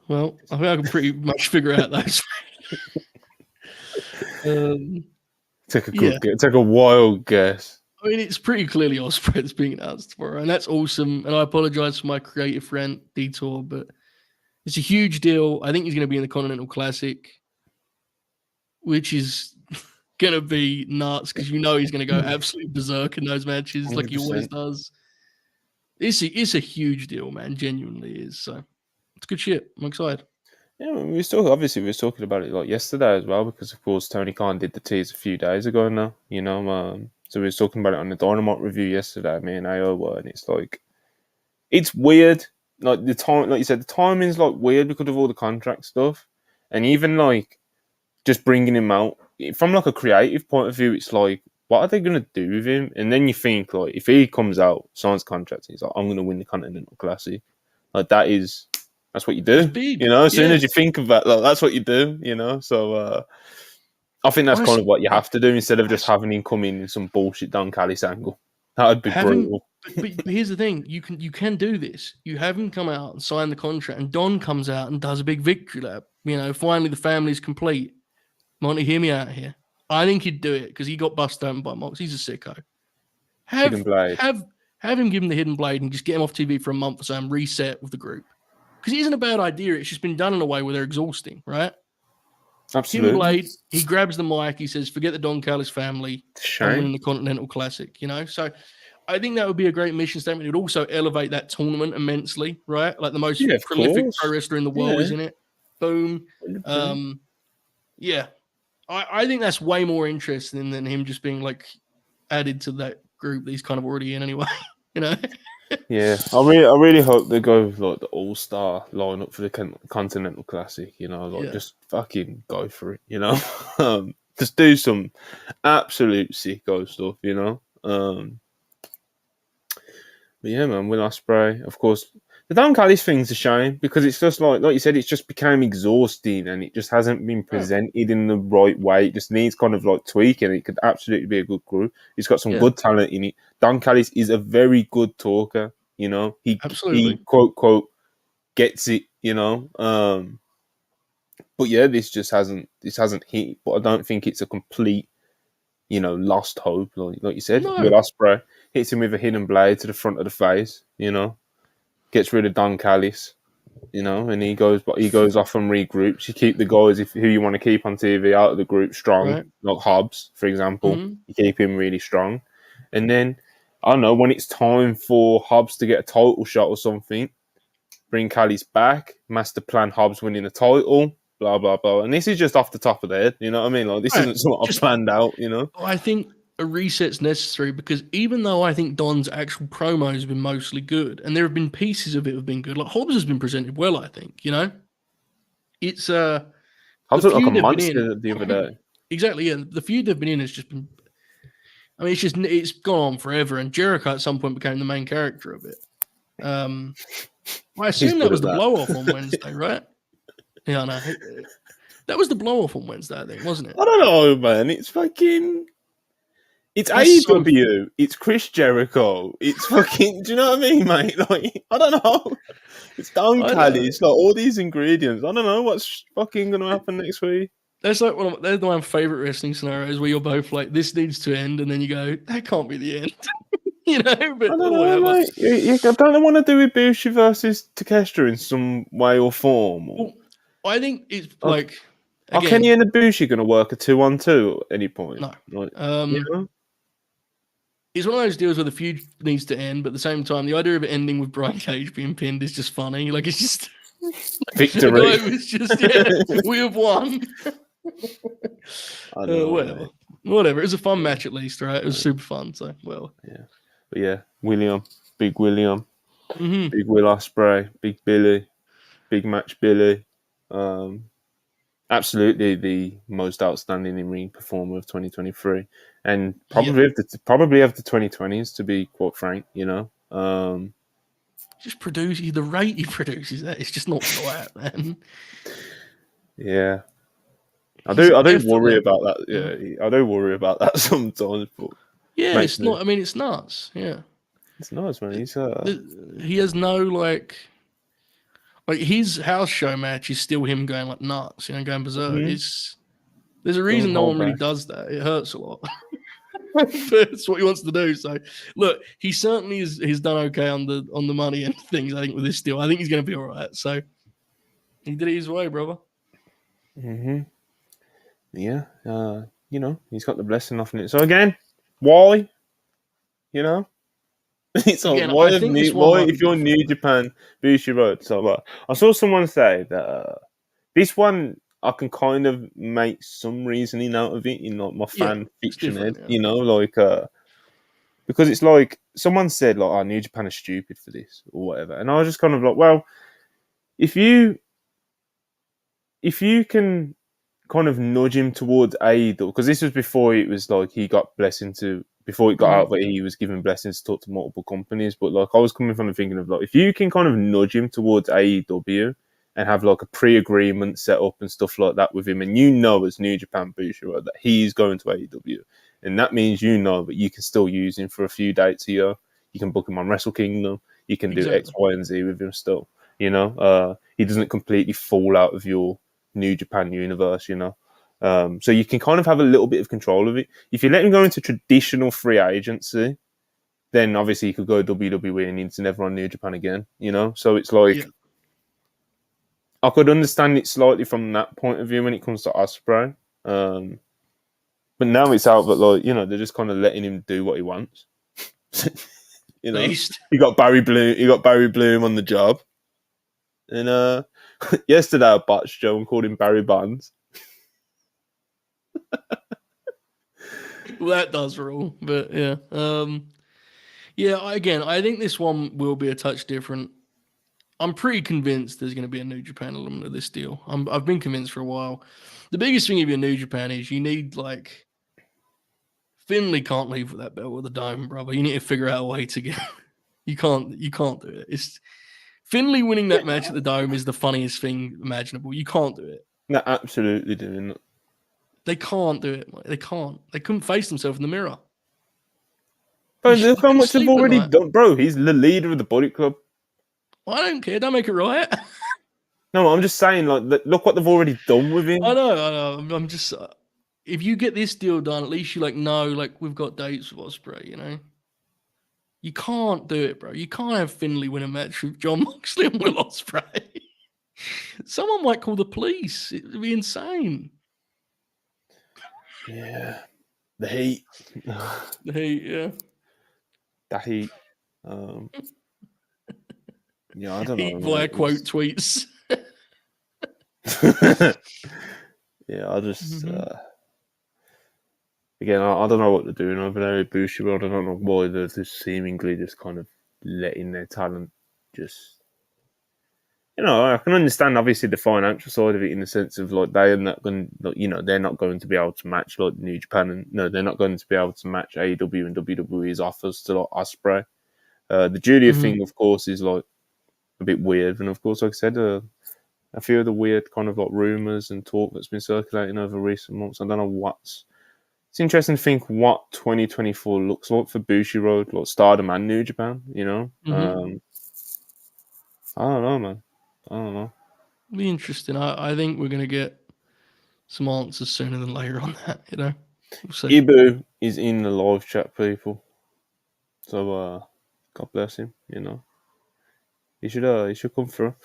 Well, I think I can pretty much figure out those. Take a wild guess. I mean, it's pretty clearly Ospreay that's being announced tomorrow, and that's awesome. And I apologize for my creative rant detour, but it's a huge deal. I think he's going to be in the Continental Classic, which is going to be nuts because you know he's going to go absolutely berserk in those matches 100%. Like he always does. It's a huge deal, man. Genuinely is. So it's good shit. I'm excited. Yeah, we were talking about it like yesterday as well because, of course, Tony Khan did the tease a few days ago now, you know. So we were talking about it on the Dynamite review yesterday, me and AO were, and it's like, it's weird. Like the time, like you said, the timing's like weird because of all the contract stuff. And even like just bringing him out, from like a creative point of view, it's like, what are they going to do with him? And then you think, like, if he comes out, signs contract, he's like, I'm going to win the Continental Classic. Like, that's what you do. You know, as soon as you think of that, like, that's what you do, you know? So, I think that's kind of what you have to do instead of just having him come in some bullshit Don Callis angle. That would be brutal. But here's the thing. You can do this. You have him come out and sign the contract, and Don comes out and does a big victory lap. You know, finally the family's complete. Monty, hear me out here. I think he'd do it because he got busted open by Mox. He's a sicko. Have have him give him the hidden blade and just get him off TV for a month or so and reset with the group. Because it isn't a bad idea. It's just been done in a way where they're exhausting, right? Absolutely. Hidden blade, he grabs the mic, he says, forget the Don Callis family. I'm winning the Continental Classic, you know? So I think that would be a great mission statement. It would also elevate that tournament immensely, right? Like the most prolific pro wrestler in the world is in it. Boom. Yeah. I think that's way more interesting than him just being like added to that group that he's kind of already in anyway, you know? Yeah, I really hope they go with like the all-star lineup for the Continental Classic. You know, like just fucking go for it. You know, just do some absolute sicko stuff. You know, but yeah, man, Will Ospreay, of course. The Don Callis thing's a shame because it's just like you said, it's just became exhausting and it just hasn't been presented in the right way. It just needs kind of like tweaking. It could absolutely be a good group. He's got some good talent in it. Don Callis is a very good talker. You know, he quote gets it. You know, but yeah, this hasn't hit. But I don't think it's a complete, you know, lost hope. Like you said, Will Ospreay hits him with a hidden blade to the front of the face. You know. Gets rid of Don Callis, you know, and he goes off and regroups. You keep the guys who you want to keep on TV out of the group strong, like Hobbs, for example. You keep him really strong, and then I don't know when it's time for Hobbs to get a title shot or something. Bring Callis back, master plan Hobbs winning the title, blah blah blah. And this is just off the top of the head, you know what I mean? Like this isn't something I've planned out, you know. I think a reset's necessary because even though I think Don's actual promos have been mostly good, and there have been pieces of it have been good, like Hobbs has been presented well, I think, you know? It's Hobbs looked like a monster the other day. Exactly, yeah. The feud they've been in has just been, I mean, it's gone on forever, and Jericho at some point became the main character of it. I assume that was the blow-off on Wednesday, right? Yeah, I know. That was the blow-off on Wednesday, I think, wasn't it? I don't know, man. It's fucking... It's AEW. It's Chris Jericho. It's fucking... Do you know what I mean, mate? Like, I don't know. It's Don Callis. Like, all these ingredients. I don't know what's fucking going to happen next week. That's like one of my favorite wrestling scenarios where you're both like, this needs to end, and then you go, that can't be the end. You know? But I don't know, mate. I don't want to do Ibushi versus Takeshita in some way or form. Well, I think it's like... Are Kenny and Ibushi going to work a 2-on-2 at any point? No. Like, you know? It's one of those deals where the feud needs to end, but at the same time, the idea of it ending with Brian Cage being pinned is just funny. Like, it's just... Victory. It's just, we have won. I know, whatever. It was a fun match at least, right? It was super fun, so, well. Yeah. But yeah, Big William, Big Will Ospreay, Big Billy, Big Match Billy. Absolutely the most outstanding in-ring performer of 2023, and probably of the 2020s, to be quite frank. You know, just produces the rate he produces. That it's just not right, man. Yeah, I do worry about that. Yeah, I do worry about that sometimes. But yeah, it's not. I mean, it's nuts. Yeah, it's nuts, man. He has no like his house show match is still him going like nuts, you know, going berserk. There's a reason no one really does that. It hurts a lot. That's what he wants to do. So look, he certainly he's done okay on the money and things. I think with this deal, I think he's going to be all right. So he did it his way, brother. Yeah. You know, he's got the blessing off it. So again, why? You know. It's like, why if you're New Japan, Bushi Road? So I saw someone say that this one I can kind of make some reasoning out of it in like my fan fiction head, you know, like because it's like someone said like, "Oh, New Japan is stupid for this" or whatever, and I was just kind of like, well, if you can kind of nudge him towards AEW, because this was before it was like he got blessing to. Before it got out that he was given blessings to talk to multiple companies. But like I was coming from the thinking of like, if you can kind of nudge him towards AEW and have like a pre-agreement set up and stuff like that with him, and you know as New Japan Bushi that he's going to AEW, and that means you know that you can still use him for a few dates a year. You can book him on Wrestle Kingdom. You can do X, Y, and Z with him still. You know, he doesn't completely fall out of your New Japan universe, you know. So you can kind of have a little bit of control of it. If you let him go into traditional free agency, then obviously he could go WWE and he's never on New Japan again, you know? So it's like, Yeah. I could understand it slightly from that point of view when it comes to Ospreay. But now it's out that, like, you know, they're just kind of letting him do what he wants. You know? Beast. He got Barry Bloom on the job. And yesterday I botched Joe and called him Barry Bonds. Well, that does rule, but yeah. I think this one will be a touch different. I'm pretty convinced there's going to be a New Japan element of this deal. I've been convinced for a while. The biggest thing of your New Japan is you need, like, Finley can't leave with that belt with the Dome, brother. You need to figure out a way to get. You can't do it. It's Finley winning that match at the Dome is the funniest thing imaginable. You can't do it. They're absolutely doing it. They can't do it. They can't. They couldn't face themselves in the mirror. Bro, look how much they've sleep at already night. done. Bro, he's the leader of the Bullet Club. I don't care. Don't make it right. No, I'm just saying, like, look what they've already done with him. I know. I'm just. If you get this deal done, at least you know, we've got dates with Ospreay. You know. You can't do it, bro. You can't have Finley win a match with John Moxley and Will Ospreay. Someone might call the police. It would be insane. Yeah. The heat. Yeah. The heat. Yeah, I don't know. Heat via quote tweets. Yeah, I just again, I don't know what they're doing over there at Bushiroad. I don't know why they're just seemingly just kind of letting their talent just. You know, I can understand obviously the financial side of it in the sense of, like, they're not going, you know, they're not going to be able to match, like, New Japan, and no, they're not going to be able to match AEW and WWE's offers to, like, Ospreay. The Giulia thing, of course, is, like, a bit weird, and of course, like I said, a few of the weird kind of, like, rumors and talk that's been circulating over recent months. I don't know what's. It's interesting to think what 2024 looks like for Bushiroad, like Stardom and New Japan. You know, I don't know, man. I don't know. Be interesting. I think we're gonna get some answers sooner than later on that. You know, we'll see. Ibu is in the live chat, people. So God bless him. You know, he should come through.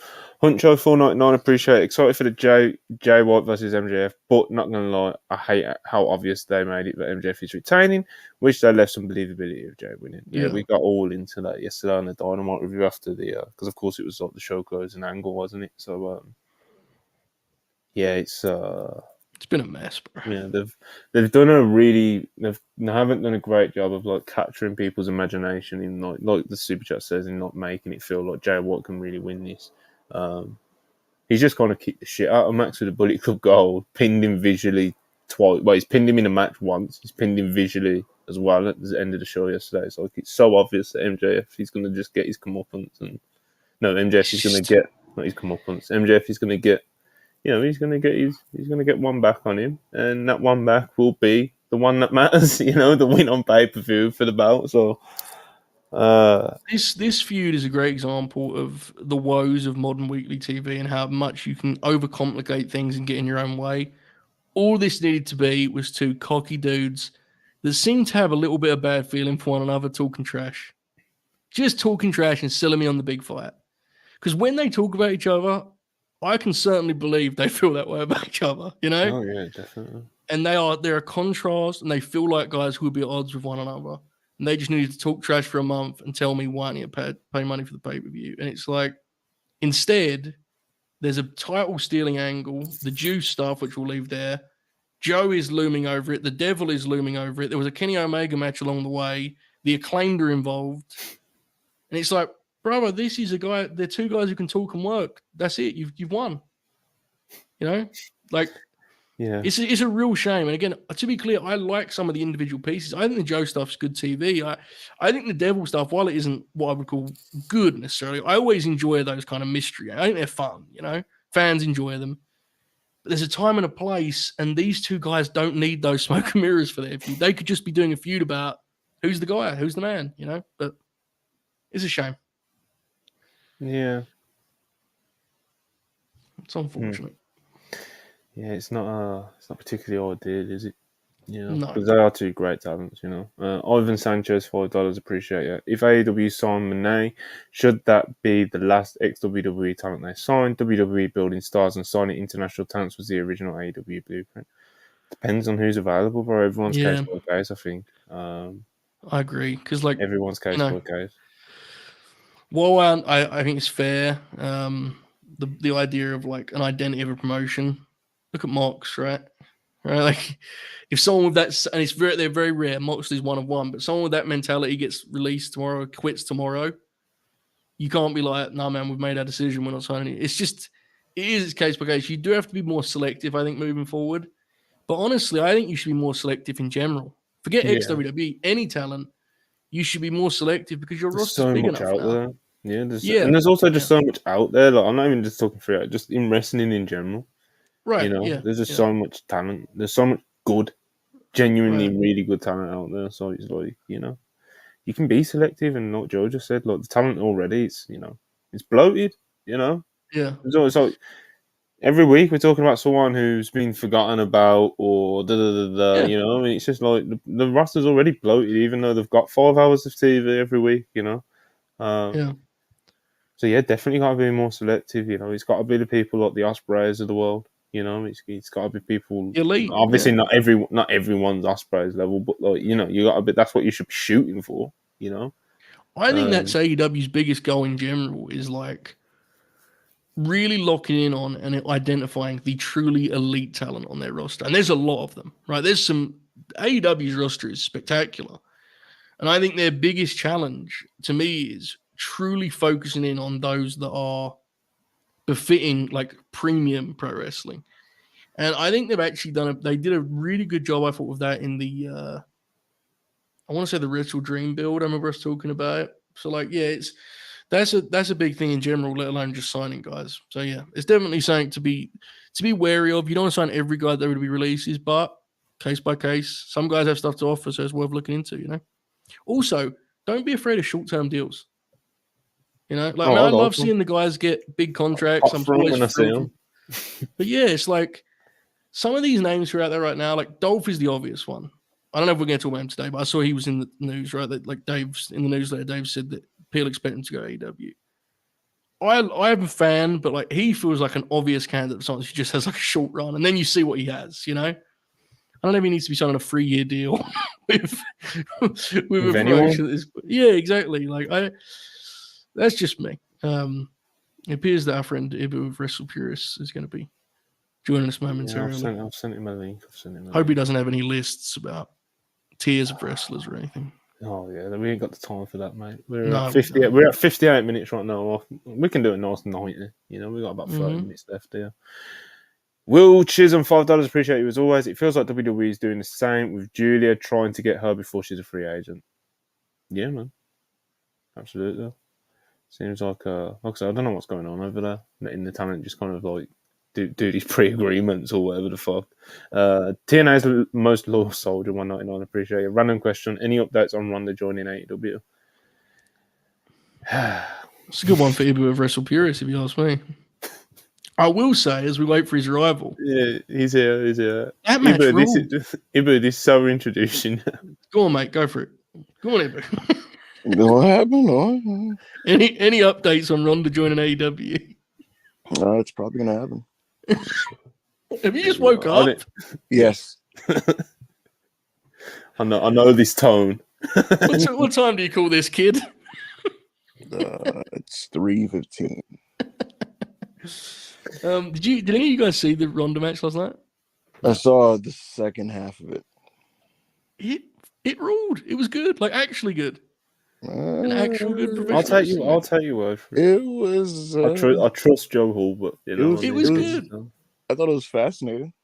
Huncho 499, appreciate it. Excited for the Jay White versus MJF, but not gonna lie, I hate how obvious they made it that MJF is retaining. Wish they left some believability of Jay winning. Yeah, we got all into that yesterday on the Dynamite review after the because of course it was like the show closing angle, wasn't it? So yeah, it's been a mess, bro. Yeah, they've done a really they haven't done a great job of, like, capturing people's imagination in, like the super chat says, in not making it feel like Jay White can really win this. He's just kind of kicked the shit out of Max with a Bullet Club gold, pinned him visually twice. Well, he's pinned him in a match once. He's pinned him visually as well at the end of the show yesterday. It's like, it's so obvious that MJF he's going to just get his comeuppance, and no, MJF is going to get not his comeuppance. MJF is going to get. You know, he's going to get one back on him, and that one back will be the one that matters. You know, the win on pay-per-view for the belt. So, this feud is a great example of the woes of modern weekly TV and how much you can overcomplicate things and get in your own way. All this needed to be was two cocky dudes that seem to have a little bit of bad feeling for one another, talking trash, just talking trash and selling me on the big fight. Because when they talk about each other, I can certainly believe they feel that way about each other, you know? oh yeah, definitely. And they're a contrast, and they feel like guys who would be at odds with one another. And they just needed to talk trash for a month and tell me why I need to pay money for the pay-per-view. And it's like, instead, there's a title stealing angle, the Juice stuff, which we'll leave there. Joe is looming over it. The Devil is looming over it. There was a Kenny Omega match along the way. The Acclaimed are involved. And it's like, brother, this is a guy. They're two guys who can talk and work. That's it. You've won. You know, like, yeah, it's a real shame. And again, to be clear, I like some of the individual pieces. I think the Joe stuff's good TV. I think the Devil stuff, while it isn't what I would call good necessarily, I always enjoy those kind of mystery. I think they're fun. You know, fans enjoy them. But there's a time and a place, and these two guys don't need those smoke and mirrors for their feud. They could just be doing a feud about who's the guy, who's the man. You know, but it's a shame. yeah. It's unfortunate. Yeah, it's not particularly ideal, is it? You know, No. because they are two great talents. You know, Ivan Sanchez, $5, appreciate it. If AEW sign Monet, should that be the last ex-WWE talent they signed? WWE building stars and signing international talents was the original AEW blueprint. Depends on who's available, bro. Everyone's case Yeah, by case, I think. I agree. Because, like, Everyone's case by case. well, I think it's fair. The idea of like an identity of a promotion. Look at Mox, right? Right, like if someone with that, and they're very rare. Moxley's one of one, but someone with that mentality gets released tomorrow, quits tomorrow. You can't be like, "No, man, we've made our decision. We're not signing it." It's just, it is case by case. You do have to be more selective, I think, moving forward. But honestly, I think you should be more selective in general. Forget Yeah. ex-WWE, any talent, you should be more selective because your There's roster's so big much enough out now. there. Yeah, Yeah, and there's also just so much out there. Like, I'm not even just talking for it, just in wrestling in general. right. You know, Yeah, there's just so much talent. There's so much good, genuinely right. really good talent out there. So it's like, you know, you can be selective, and like Joe just said, like the talent already, it's, you know, it's bloated. You know, Yeah, it's like every week we're talking about someone who's been forgotten about or da da da da. yeah, You know, I mean, it's just like the roster's already bloated, even though they've got 5 hours of TV every week. You know. yeah. So yeah, definitely got to be more selective. You know, it's got to be the people like the Ospreays of the world. You know, it's got to be people. Elite. Obviously, Yeah. not everyone's Ospreys level, but like, you know, you got to be. That's what you should be shooting for. You know, I think that's AEW's biggest goal in general is like really locking in on and identifying the truly elite talent on their roster. And there's a lot of them, right? There's some AEW's roster is spectacular. And I think their biggest challenge to me is truly focusing in on those that are befitting like premium pro wrestling. And I think they've actually they did a really good job, I thought, with that in the I want to say the Wrestle Dream build. I remember us talking about it. So like, yeah, that's a big thing in general, let alone just signing guys. So yeah, it's definitely something to be wary of. You don't want to sign every guy that would be releases, but case by case, some guys have stuff to offer, so it's worth looking into, you know. Also, don't be afraid of short-term deals. You know, like, I mean, I love seeing the guys get big contracts. I'm always when I see thrilled. them. But yeah, it's like some of these names who are out there right now, like Dolph is the obvious one. I don't know if we're going to talk about him today, but I saw he was in the news, right? That like Dave's in the newsletter. Dave said that people expect him to go AEW. I'm a fan, but like he feels like an obvious candidate. Someone who just has like a short run, and then you see what he has. You know, I don't know if he needs to be signing a 3-year deal with a promotion. Yeah, exactly. Like that's just me. It appears that our friend Ibu of WrestlePurists is going to be joining us momentarily. Yeah, I've sent him a link. Hope he doesn't have any lists about tiers of wrestlers or anything. Oh yeah, we ain't got the time for that, mate. We're No, at 50. We're at 58 minutes right now. We can do a nice 90. You know, we got about 30 minutes left here. Will Chisholm, $5. Appreciate you as always. It feels like WWE is doing the same with Giulia, trying to get her before she's a free agent. Yeah, man. Absolutely. Seems like I said, I don't know what's going on over there. Letting the talent just kind of like do these pre-agreements or whatever the fuck. TNA's most loyal soldier, 199. Appreciate it. Random question: any updates on Ronda joining AEW? It's a good one for Ibu of WrestlePurists, if you ask me. I will say, as we wait for his arrival, yeah, he's here. He's here. That match ruled. Ibu, this is how we're introducing. Go on, mate. Go for it. Go on, Ibu. What happened? Any updates on Ronda joining AEW? It's probably gonna happen. Have you just woke up? Yes. I know this tone. What time do you call this, kid? It's 3:15. Did any of you guys see the Ronda match last night? I saw the second half of it. It ruled. It was good, like actually good. An actual good professional. I'll take your word for it. It was. I trust Joe Hall, but you know, it was good. I thought it was fascinating.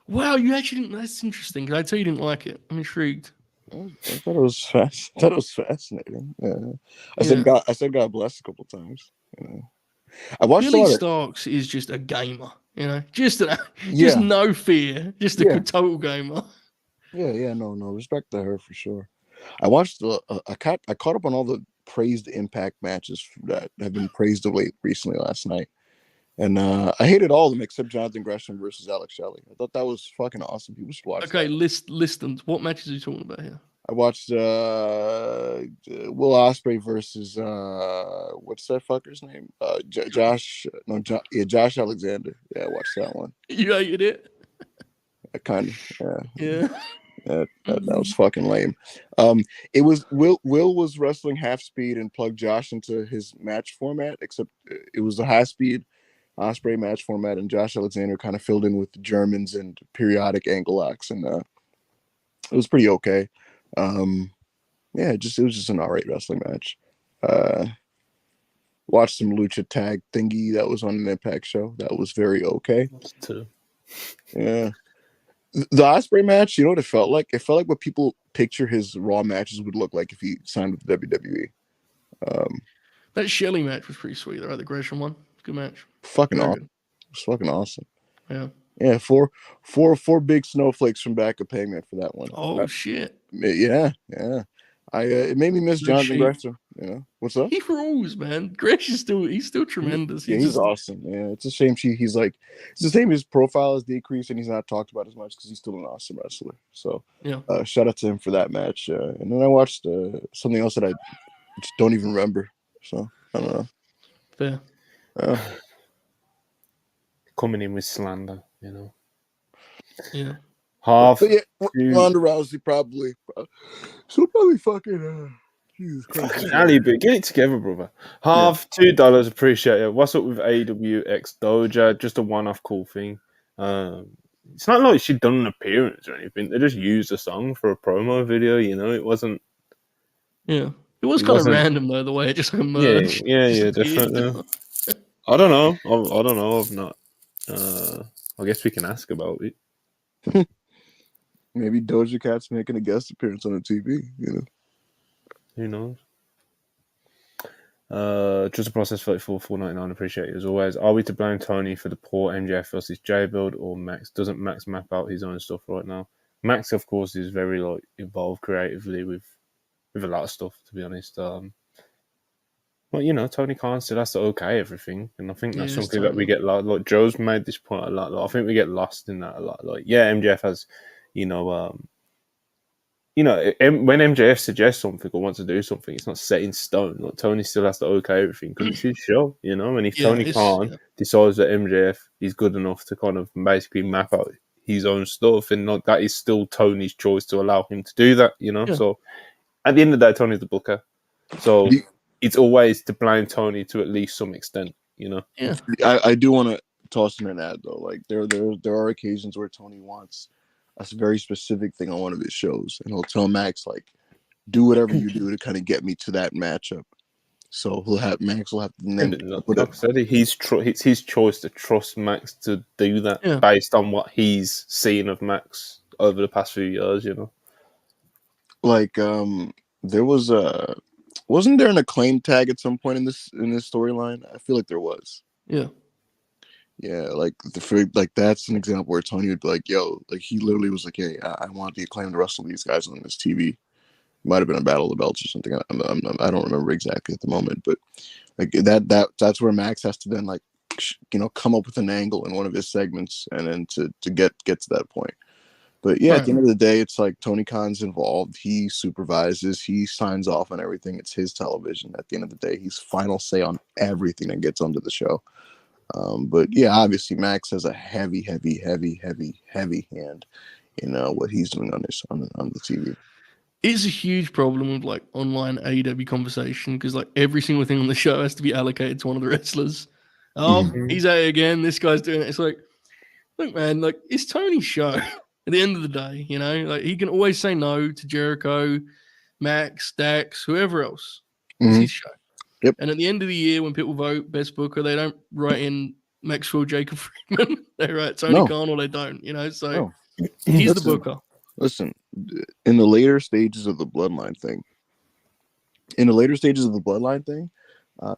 Wow, you actually didn't. That's interesting. Because I tell you didn't like it. I'm intrigued. I thought it was fascinating. Yeah. I said God bless a couple times. You know. I watched Billy Starks is just a gamer. You know, just no fear, just a total gamer. Yeah, no, respect to her for sure. I watched I caught up on all the praised Impact matches that have been praised of late recently last night, And I hated all of them except Jonathan Gresham versus Alex Shelley. I thought that was fucking awesome. People should watch Okay, that. list them. What matches are you talking about here? I watched Will Ospreay versus what's that fucker's name? Josh Alexander. Yeah, I watched that one. You hated it? I kind of, yeah. Yeah. That was fucking lame. It was Will was wrestling half speed and plugged Josh into his match format, except it was a high speed Ospreay match format, and Josh Alexander kind of filled in with the Germans and periodic ankle locks, and it was pretty okay. Yeah, it was just an alright wrestling match. Watched some lucha tag thingy that was on an Impact show. That was very okay. Too. Yeah. The Ospreay match, you know what it felt like? It felt like what people picture his Raw matches would look like if he signed with WWE. That Shelley match was pretty sweet, right? The Gresham one. Good match. Fucking Very awesome. good. It was fucking awesome. Yeah. Yeah, four big snowflakes from back of payment for that one. Oh shit. Yeah. It made me miss Good Jonathan shit. Gresham. Yeah. What's up? He rules, man. Gresh is still tremendous. Yeah, he's awesome. Yeah, it's a shame it's a shame his profile has decreased and he's not talked about as much because he's still an awesome wrestler. So Yeah. Shout out to him for that match. And then I watched something else that I just don't even remember. So I don't know. Fair. Coming in with slander, you know. Yeah. Half. But yeah, Ronda Rousey probably. She'll probably fucking. Jesus Christ. Ali, but get it together, brother. Half $2, appreciate it. What's up with AEW X Doja? Just a one-off cool thing. It's not like she'd done an appearance or anything. They just used a song for a promo video. You know, it wasn't. Yeah, it was kind of random though, the way it just like emerged. Yeah, definitely. I don't know. I don't know. I've not. I guess we can ask about it. Maybe Doja Cat's making a guest appearance on the TV. You know. Who knows? Just a process 34, $4.99. Appreciate it as always. Are we to blame Tony for the poor MJF versus J build or Max? Doesn't Max map out his own stuff right now? Max, of course, is very involved creatively with a lot of stuff. To be honest, well, you know, Tony Khan still has to okay everything, and I think that's something that we get like Joe's made this point a lot. I think we get lost in that a lot. MJF has, when MJF suggests something or wants to do something, it's not set in stone. Like Tony still has to okay everything because it's his show, you know. And if Tony Khan decides that MJF is good enough to kind of basically map out his own stuff, and that is still Tony's choice to allow him to do that, you know. Yeah. So at the end of the day, Tony's the booker, so it's always to blame Tony to at least some extent, you know. Yeah, I do want to toss in an ad though. Like there are occasions where Tony wants a very specific thing on one of his shows, and he'll tell Max like, "Do whatever you do to kind of get me to that matchup." So Max will have to then. Like I said, it's his choice to trust Max to do that based on what he's seen of Max over the past few years. You know, like there was wasn't there an acclaim tag at some point in this storyline? I feel like there was. Yeah. Yeah, like that's an example where Tony would be like, "Yo," like he literally was like, "Hey, I want the Acclaim to wrestle these guys on this TV." Might have been a Battle of the Belts or something. I don't remember exactly at the moment, but like that's where Max has to then come up with an angle in one of his segments and then to get to that point. But yeah, at the end of the day, it's like Tony Khan's involved. He supervises. He signs off on everything. It's his television. At the end of the day, he's final say on everything that gets onto the show. But yeah, obviously Max has a heavy hand in what he's doing on the TV. It's a huge problem with like online AEW conversation because like every single thing on the show has to be allocated to one of the wrestlers. He's at it again. This guy's doing it. It's like, look, man, like it's Tony's show. At the end of the day, you know, like he can always say no to Jericho, Max, Dax, whoever else. It's his show. Yep. And at the end of the year, when people vote Best Booker, they don't write in Maxwell Jacob Friedman. They write Tony Khan or they don't, you know. So he's the booker. Listen, in the later stages of the Bloodline thing,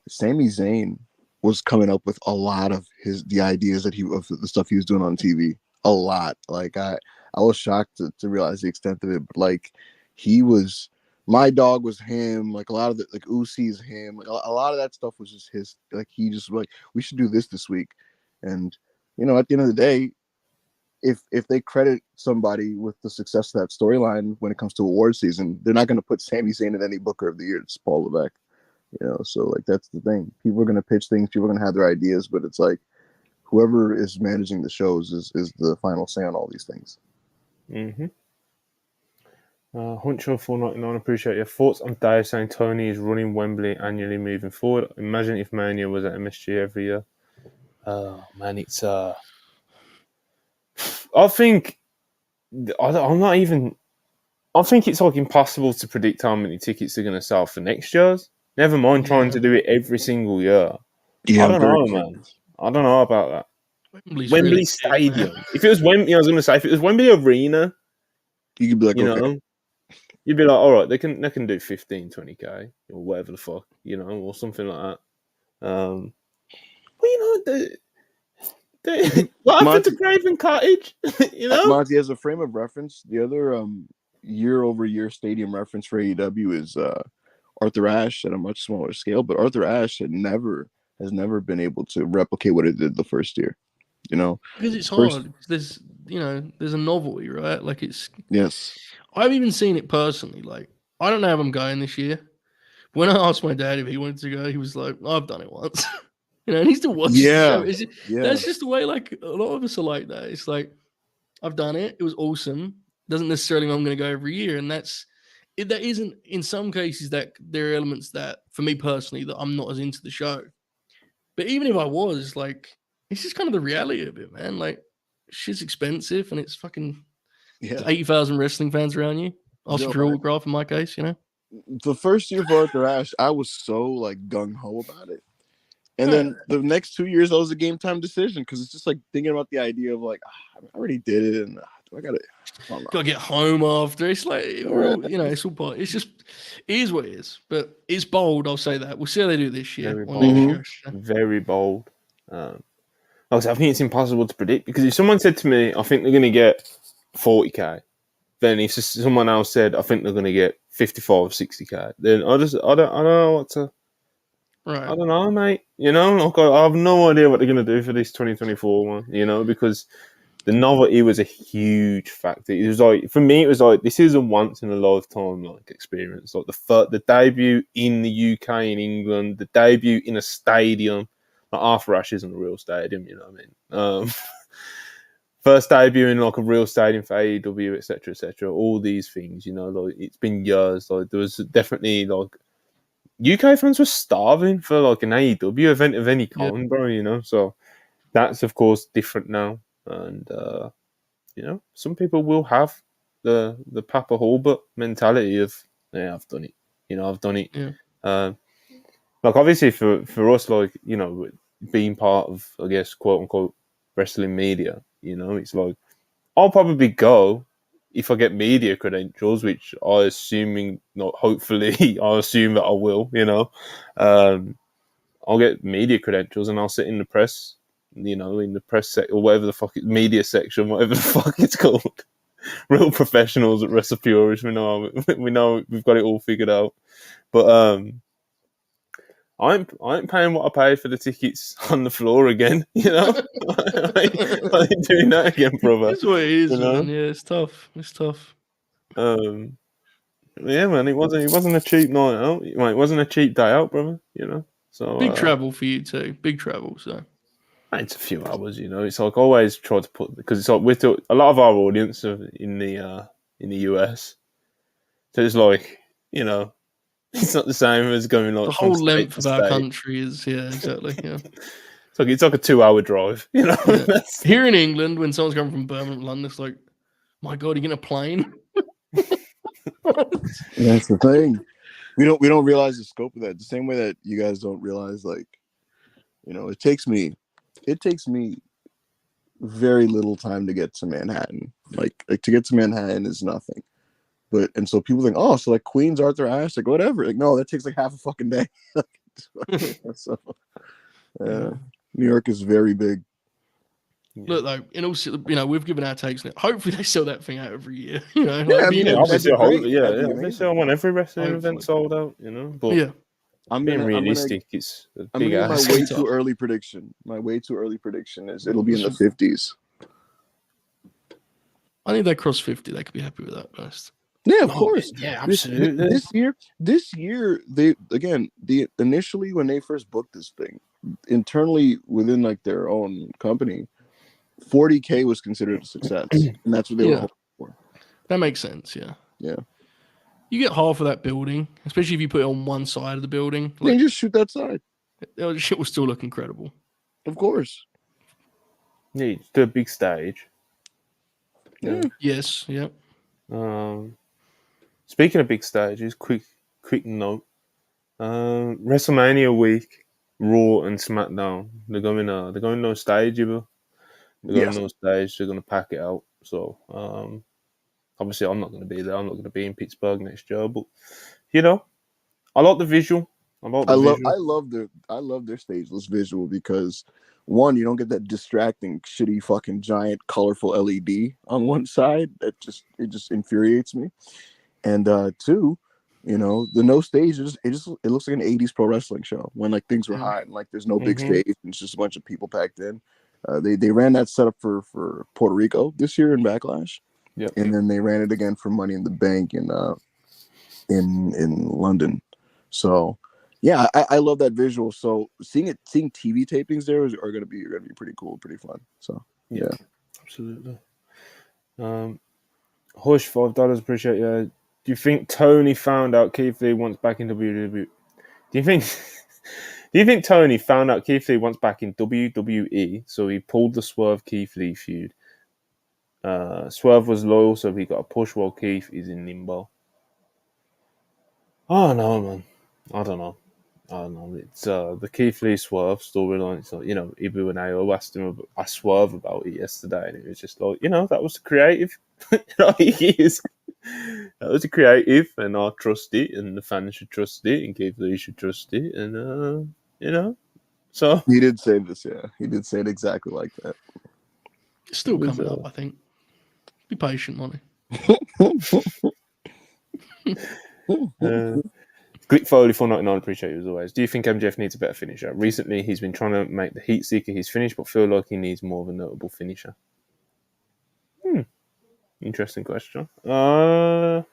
Sami Zayn was coming up with a lot of the ideas of the stuff he was doing on TV. A lot. Like I was shocked to realize the extent of it, but like he was. My Dog was him. Like a lot of like Usi's him. Like a lot of that stuff was just his. Like he just like we should do this week, And at the end of the day, if they credit somebody with the success of that storyline when it comes to award season, they're not going to put Sami Zayn in any Booker of the Year. It's Paul Levesque. So like that's the thing. People are going to pitch things. People are going to have their ideas, but it's like whoever is managing the shows is the final say on all these things. Mm-hmm. Huncho 499, appreciate your thoughts on Dave saying Tony is running Wembley annually moving forward. Imagine if Mania was at MSG every year. Oh man, it's I think I'm not even. I think it's like impossible to predict how many tickets they're going to sell for next year's. Never mind trying to do it every single year. Yeah, I don't know, man. I don't know about that. Wembley's Wembley really Stadium. Big, If it was Wembley, I was going to say if it was Wembley Arena, you could be like, okay. You'd be like, all right, they can do 15, 20K or whatever the fuck, or something like that. But what happened to Craven Cottage? Monty, as a frame of reference, the other year-over-year stadium reference for AEW is Arthur Ashe at a much smaller scale, but Arthur Ashe has never been able to replicate what it did the first year. because it's hard. There's a novelty, right? Like yes. I've even seen it personally. Like I don't know if I'm going this year. When I asked my dad if he wanted to go, he was like, "I've done it once." And he still watches the show. That's just the way. Like a lot of us are like that. It's like I've done it. It was awesome. Doesn't necessarily mean I'm going to go every year, and that isn't in some cases that there are elements that for me personally that I'm not as into the show. But even if I was, like, it's just kind of the reality of it, man. Like, shit's expensive, and it's fucking 80,000 wrestling fans around you. Oscar for autograph in my case, The first year for Arthur Ashe, I was so like gung ho about it, and then the next 2 years, that was a game time decision because it's just like thinking about the idea of like, I already did it, and I gotta get home after. It's like it's all part. It's just it is what it is, but it's bold. I'll say that. We'll see how they do this year or next year. Very bold. I think it's impossible to predict because if someone said to me, I think they're going to get 40K, then if someone else said, I think they're going to get 55, 60K, then I don't know what to. Right. I don't know, mate. I have no idea what they're going to do for this 2024 one. Because the novelty was a huge factor. It was like for me, it was like this is a once in a lifetime like experience. Like the debut in the UK in England, the debut in a stadium. Like Arthur Ashe isn't a real stadium, you know what I mean? First debut in like a real stadium for AEW, etc., etc. All these things, like it's been years. Like there was definitely like UK fans were starving for like an AEW event of any kind, bro. So that's of course different now, and some people will have the Papa Hulbert mentality of I've done it, I've done it. Yeah. Like obviously for us, like being part of, I guess, quote unquote wrestling media, it's like I'll probably go if I get media credentials, which I assuming not. Hopefully, I assume that I will. I'll get media credentials and I'll sit in the press, in the press or whatever the fuck media section, whatever the fuck it's called. Real professionals at WrestlePurists, we know we've got it all figured out, but I ain't paying what I paid for the tickets on the floor again, I ain't doing that again, brother. That's what it is, man. Yeah, it's tough. It's tough. Yeah, man, it wasn't a cheap night out. It wasn't a cheap day out, brother. So big travel for you too. Big travel, so it's a few hours. It's like always try to put because it's like a lot of our audience are in the US, so it's like it's not the same as going like the whole from length of our country is exactly. Yeah, it's like a 2-hour drive. Yeah. Here in England, when someone's coming from Birmingham, London, it's like, my God, you're getting a plane. That's the thing. We don't realize the scope of that. The same way that you guys don't realize, like, it takes me very little time to get to Manhattan. Like to get to Manhattan is nothing. And so people think, oh, so like Queens, Arthur Ashe, like whatever. Like, no, that takes like half a fucking day. So, New York is very big. Look, though, we've given our takes on it. Hopefully, they sell that thing out every year. Obviously, I want every wrestling event sold out. But Being realistic, it's a I'm big gonna ass. give my way too early prediction. My way too early prediction is it'll be in the 50s. I think they cross 50. They could be happy with that, honest. Yeah, of course. Yeah, absolutely. This year, the initially when they first booked this thing, internally within like their own company, 40K was considered a success, and that's what they were hoping for. That makes sense. Yeah. Yeah. You get half of that building, especially if you put it on one side of the building. Like, you just shoot that side. Shit will still look incredible. Of course. Yeah, do a big stage. Yeah. Yes. Yeah. Speaking of big stages, quick note. WrestleMania week, Raw and SmackDown. They're going no stage, either. They're going no stage. They're going to pack it out. So, obviously, I'm not going to be there. I'm not going to be in Pittsburgh next year. But I like the visual. I love their stageless visual because one, you don't get that distracting, shitty, fucking giant, colorful LED on one side. It just infuriates me. And two, the no stage it looks like an 80s pro wrestling show when like things were hot and like there's no big stage and it's just a bunch of people packed in. They ran that setup for Puerto Rico this year in Backlash. Yep. And then they ran it again for Money in the Bank in London. So yeah, I love that visual. So seeing TV tapings there are gonna be pretty cool, pretty fun. So yeah. Absolutely. Hush, $5, appreciate you. Do you think Tony found out Keith Lee wants back in WWE? Do you think Tony found out Keith Lee wants back in WWE, so he pulled the Swerve Keith Lee feud? Swerve was loyal, so he got a push while Keith is in limbo. Oh no, man. I don't know. It's the Keith Lee Swerve storyline. So Ibu and AO asked him Swerve about it yesterday, and it was just like, that was creative. That was a creative, and I trust it, and the fans should trust it, and Keith Lee should trust it, and So he did say this, yeah. He did say it exactly like that. It's still coming up, I think. Be patient, Monty. Quick Foley 499, appreciate you as always. Do you think MJF needs a better finisher? Recently, he's been trying to make the Heat Seeker his finish, but feel like he needs more of a notable finisher. Interesting question. I'm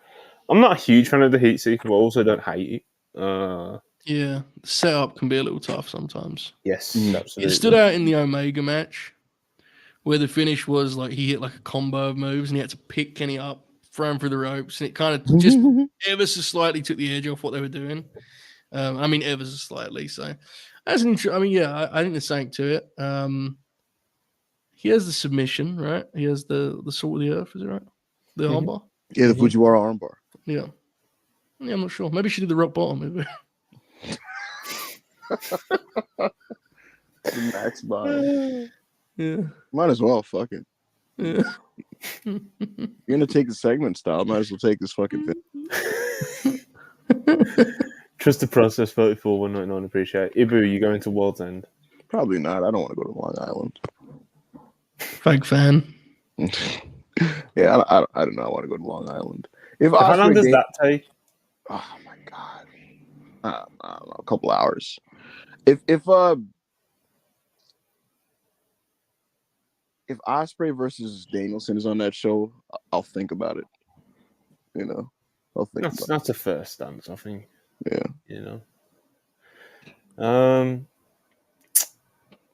not a huge fan of the Heat Seeker, but I also don't hate it. Yeah, the setup can be a little tough sometimes. Yes, absolutely. It stood out in the Omega match where the finish was like he hit like a combo of moves and he had to pick Kenny up, throw him through the ropes, and it kind of just ever so slightly took the edge off what they were doing. Ever so slightly. So that's an interesting. I think there's something to it. He has the submission, right? He has the salt of the earth, is it right? The armbar? Yeah, the Fujiwara armbar. Yeah. I'm not sure. Maybe she did the rock bottom. Maybe. The max bottom. Yeah. Might as well, fuck it. Yeah. You're gonna take the segment style. Might as well take this fucking thing. Trust the process. 34,199. Appreciate it. Ibu, you going to World's End? Probably not. I don't want to go to Long Island. Fake fan. Yeah, I don't know. I want to go to Long Island. How long does that take? Oh my god, I don't know, a couple hours. If Ospreay versus Danielson is on that show, I'll think about it. I'll think. That's a first stance, I think. Yeah.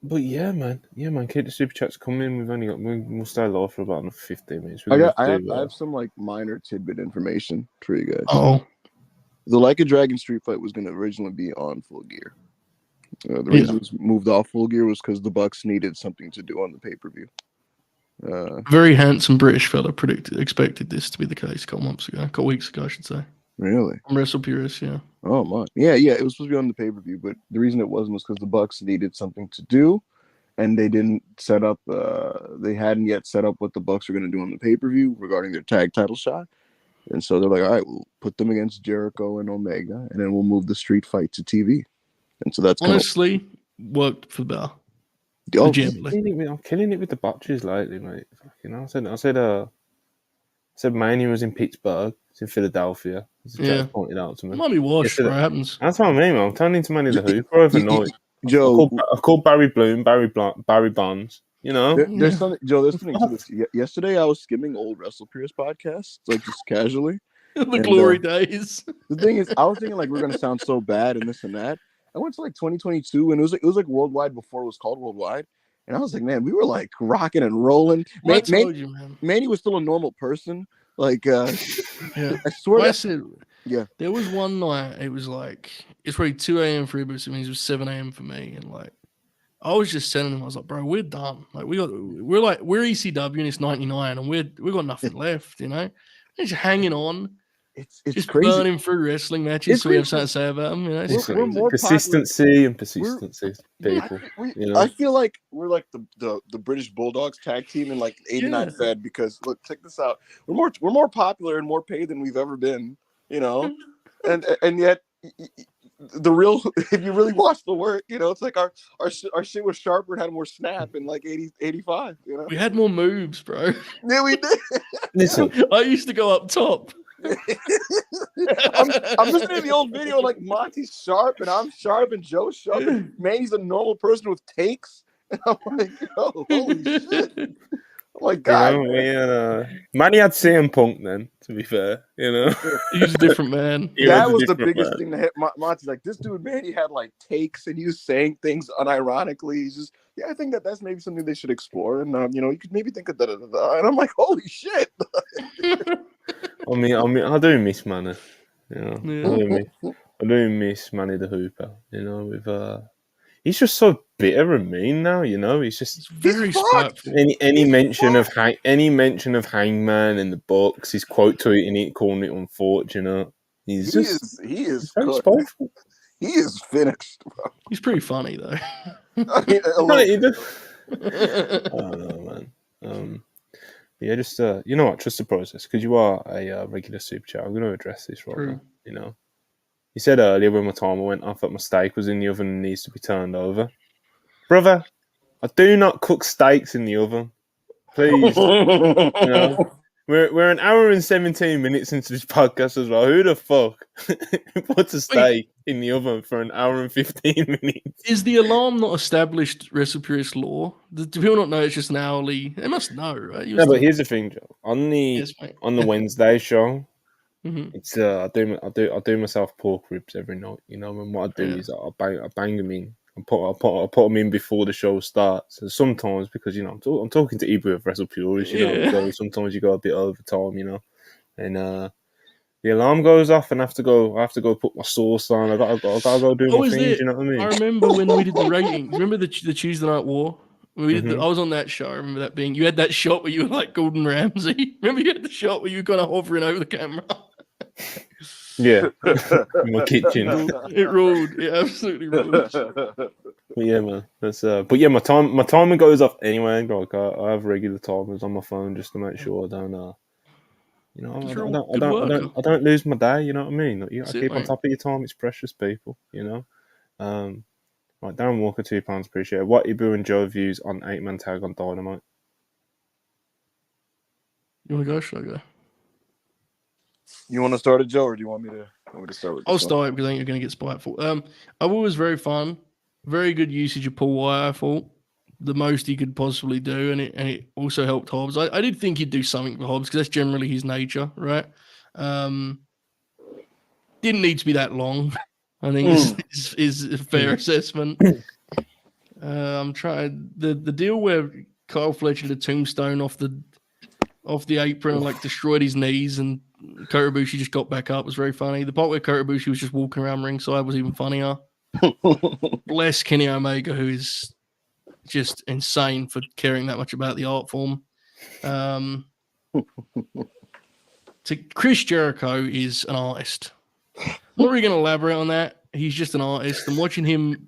But yeah, man. Keep the super chats coming. We'll stay live for about another 15 minutes. I have some like minor tidbit information for you guys. Oh. The Like a Dragon street fight was going to originally be on Full Gear. The reason it was moved off Full Gear was because the Bucks needed something to do on the pay-per-view. Very handsome British fella expected this to be the case a couple weeks ago, I should say. Really? On WrestlePurists, yeah. Oh my, yeah. It was supposed to be on the pay-per-view, but the reason it wasn't was because the Bucks needed something to do, and they didn't set up. They hadn't yet set up what the Bucks were going to do on the pay-per-view regarding their tag title shot, and so they're like, all right, we'll put them against Jericho and Omega, and then we'll move the street fight to TV, and so that's honestly worked for Bell. I'm killing it with the botches lately, mate. I said Mania was in Pittsburgh. It's in Philadelphia. Yeah. Pointed out to me. It might be washed, bro. It happens. That's what I mean, man. I'm turning into Manny the Hooper overnight. Joe, I called Barry Bloom, Barry Bonds. You know, there's something, Joe. There's something to this. Yesterday, I was skimming old WrestlePurists podcasts, like just casually. The glory days. The thing is, I was thinking like we're gonna sound so bad and this and that. I went to like 2022, and it was like worldwide before it was called worldwide, and I was like, man, we were like rocking and rolling. I told you, man. Manny was still a normal person. Like, yeah, I swear. I said, yeah. There was one night. It was like it's probably 2 a.m. for everybody. So it means it was 7 a.m. for me, and like. I was just telling him, I was like, bro, we're done. Like we're ECW and it's 99 and we've got nothing left, you know? We're just hanging on. It's just crazy. burning through wrestling matches so we have something to say about them, you know? We're more consistency and persistency, people. I feel like we're like the British Bulldogs tag team in like 89 Fed because look, check this out. We're more popular and more paid than we've ever been, you know? and yet the real, if you really watch the work, you know, it's like our shit was sharper and had more snap in like 80, 85, you know? We had more moves, bro. Yeah, we did. Listen, I used to go up top. I'm listening to the old video, like Monty's sharp and I'm sharp and Joe's sharp. And Manny's a normal person with takes. And I'm like, yo, holy shit. Oh my God. You know, Manny had CM Punk then, to be fair, you know. He's a different man. That was the biggest thing that hit Monty's like, this dude, man, he had like takes and he was saying things unironically. He's just, yeah, I think that's maybe something they should explore. And, you know, you could maybe think of that. And I'm like, holy shit. I mean, I do miss Manny, you know. Yeah. I do miss Manny the Hooper, you know, with he's just so bitter and mean now, you know. He's very spiteful. Any mention of Hangman in the books, he's quote tweeting it, calling it unfortunate. He is very spiteful. He is finished, bro. He's pretty funny though. I don't know, man. Yeah, just you know what? Trust the process because you are a regular super chat. I'm going to address this right now. You know. You said earlier when my timer went off that my steak was in the oven and needs to be turned over. Brother, I do not cook steaks in the oven. Please. You know, we're an hour and 17 minutes into this podcast as well. Who the fuck puts a steak in the oven for an hour and 15 minutes? Is the alarm not established WrestlePurists law? Do people not know it's just an hourly? They must know, right? No, but here's the thing, Joe. On the Wednesday show, it's I do myself pork ribs every night, you know. And what I do is I bang them in. I put them in before the show starts. So sometimes because you know I'm talking to either of WrestlePurists, you know. So sometimes you go a bit over time, you know. And the alarm goes off, and I have to go put my sauce on. I gotta go do my things. You know what I mean? I remember when we did the ratings. Remember the Tuesday Night War? We did I was on that show. I remember that being. You had that shot where you were like Gordon Ramsay. Remember you had the shot where you were kind of hovering over the camera. Yeah, in my kitchen. It ruled. It absolutely ruled. But yeah, man. That's But yeah, my timer goes off anyway. Like I have regular timers on my phone just to make sure I don't. You know, I don't lose my day. You know what I mean? Like, I keep on top of your time. It's precious, people. You know. Right, Darren Walker, £2. Appreciate it. What Ibu and Joe views on 8-man tag on Dynamite? You want to go? Should I go? You want to start it, Joe, or do you want me to start with? I'll start because I think you're going to get spiteful. I was very fun, very good usage of Paul White. I thought the most he could possibly do, and it also helped Hobbs. I did think he'd do something for Hobbs because that's generally his nature, right? Didn't need to be that long. I think is a fair assessment. I'm trying the deal where Kyle Fletcher did a tombstone off the apron and like destroyed his knees, and Kota Ibushi just got back up was very funny. The part where Kota Ibushi was just walking around ringside was even funnier. Bless Kenny Omega, who is just insane for caring that much about the art form. Chris Jericho is an artist. I'm not really going to elaborate on that. He's just an artist. And watching him,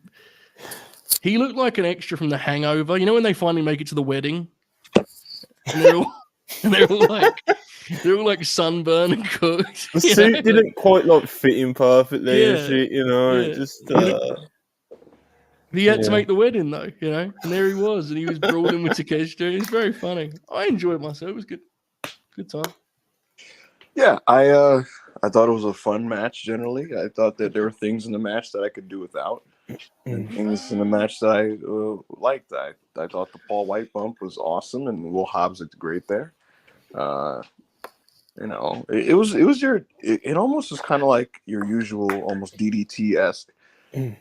he looked like an extra from The Hangover. You know when they finally make it to the wedding, and they're all like sunburned and cooked. The suit didn't quite like fit him perfectly and shit, you know. It just he had to make the wedding though, you know. And there he was, and he was brawling with Takeshita. It was very funny. I enjoyed myself. It was good time. Yeah, I thought it was a fun match. Generally, I thought that there were things in the match that I could do without, and things in the match that I liked. I thought the Paul White bump was awesome, and Will Hobbs looked great there. Uh, it almost was kind of like your usual, almost DDT esque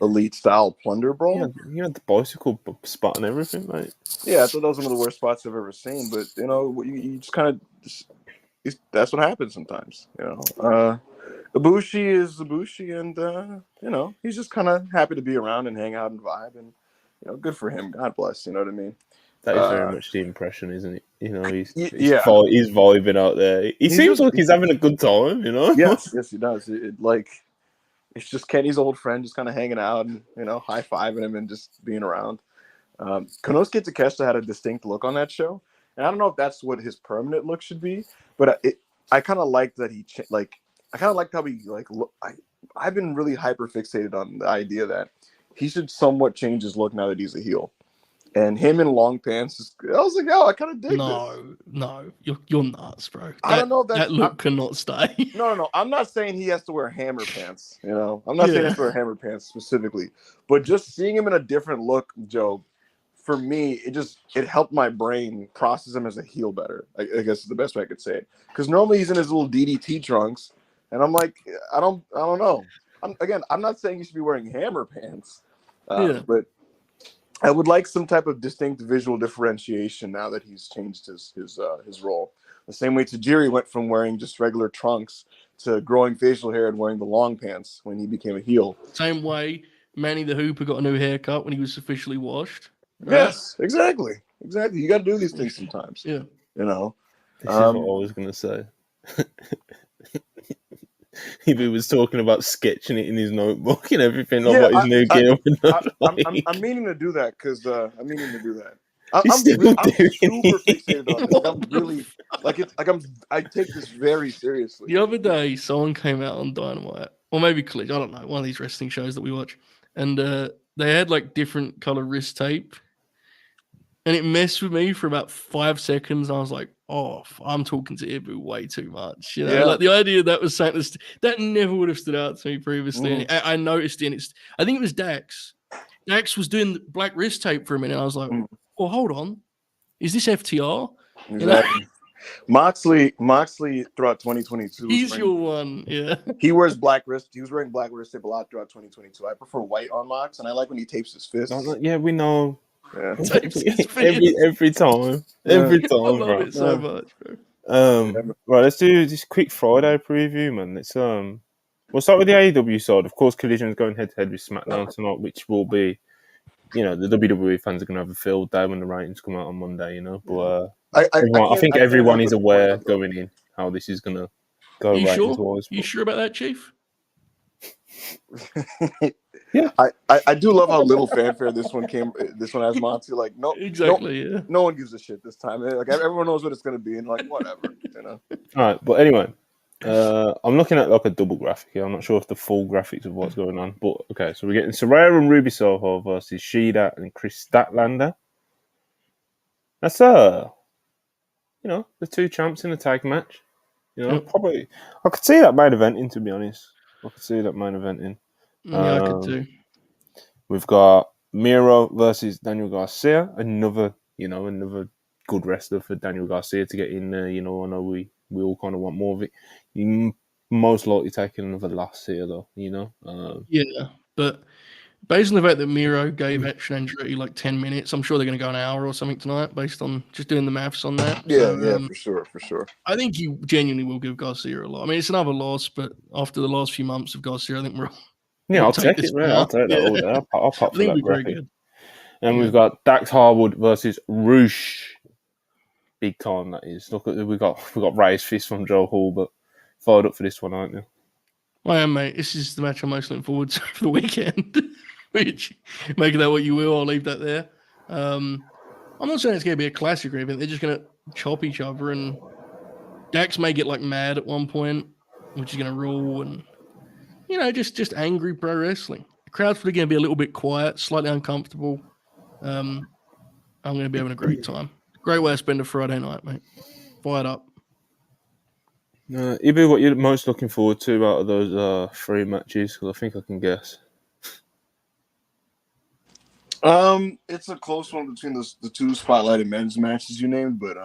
elite style plunder Yeah, brawl. you had the bicycle spot and everything, mate. Yeah, I thought that was one of the worst spots I've ever seen. But you just kind of that's what happens sometimes. Ibushi is Ibushi, and he's just kind of happy to be around and hang out and vibe, and good for him. God bless. You know what I mean? That is very much the impression, isn't it? He's Yeah. he's vibing out there. He seems like he's having a good time, Yes, he does. It's just Kenny's old friend, just kind of hanging out and high fiving him and just being around. Konosuke Takeshita had a distinct look on that show, and I don't know if that's what his permanent look should be, but I kind of like that I kind of liked how he look. I've been really hyper fixated on the idea that he should somewhat change his look now that he's a heel. And him in long pants, I was like, oh, I kind of dig this. No, you're nuts, bro. I don't know if that look cannot stay. No. I'm not saying he has to wear hammer pants. I'm not saying he has to wear hammer pants specifically, but just seeing him in a different look, Joe, for me, it helped my brain process him as a heel better. I guess is the best way I could say it. Because normally he's in his little DDT trunks, and I'm like, I don't know. I'm not saying he should be wearing hammer pants, but I would like some type of distinct visual differentiation now that he's changed his role. The same way Tajiri went from wearing just regular trunks to growing facial hair and wearing the long pants when he became a heel. Same way Manny the Hooper got a new haircut when he was officially washed. Right? Yes, exactly. You got to do these things sometimes. Yeah. This is what I was going to say. He was talking about sketching it in his notebook and everything. What his new gear would look like. I'm meaning to do that because I'm super fixated on it. I'm really I take this very seriously. The other day, someone came out on Dynamite, or maybe Collision, I don't know, one of these wrestling shows that we watch, and they had different color wrist tape, and it messed with me for about 5 seconds. I was like, "Oh, I'm talking to Ibu way too much." The idea that was something that never would have stood out to me previously. And I noticed it. I think it was Dax. Dax was doing black wrist tape for a minute. And I was like, "Well, hold on, is this FTR?" Exactly. Moxley throughout 2022. He's your one, yeah. He wears black wrist. He was wearing black wrist tape a lot throughout 2022. I prefer white on Mox, and I like when he tapes his fists. Yeah, we know. Yeah. every time, I love it so much, bro. Right, let's do this quick Friday preview, man. Let's we'll start with the AEW side. Of course, Collision is going head to head with SmackDown tonight, which will be, the WWE fans are going to have a field day when the ratings come out on Monday. But I think everyone is aware going in how this is going to go. You sure? You sure about that, Chief? Yeah, I do love how little fanfare this one has, Monty. No one gives a shit this time. Everyone knows what it's going to be, and whatever, All right, but anyway, I'm looking at a double graphic here. I'm not sure if the full graphics of what's going on, but okay. So we're getting Saraya and Ruby Soho versus Shida and Chris Statlander. That's the two champs in a tag match. Probably I could see that main eventing. To be honest, I could see that main eventing. Yeah, I could too. We've got Miro versus Daniel Garcia. Another good wrestler for Daniel Garcia to get in there. I know we all kind of want more of it. You most likely taking another loss here, though. Yeah, but based on the fact that Miro gave Action Andretti 10 minutes, I'm sure they're going to go an hour or something tonight, based on just doing the maths on that. Yeah, for sure. I think you genuinely will give Garcia a lot. I mean, it's another loss, but after the last few months of Garcia, I think we're. Yeah, I'll take it, man. I'll take that all day. I'll pop for that graphic. Good. And we've got Dax Harwood versus Roosh. Big time, that is. Look, we got raised fists from Joe Hall, but fired up for this one, aren't you? I am, mate. This is the match I'm most looking forward to for the weekend. Which, make that what you will, I'll leave that there. I'm not saying it's going to be a classic or anything. They're just going to chop each other, and Dax may get mad at one point, which is going to rule, and just angry pro wrestling. The crowd's probably going to be a little bit quiet, slightly uncomfortable. I'm going to be having a great time. Great way to spend a Friday night, mate. Fired up. Ibu, what you're most looking forward to out of those 3 matches? Because I think I can guess. It's a close one between the two spotlighted men's matches you named, but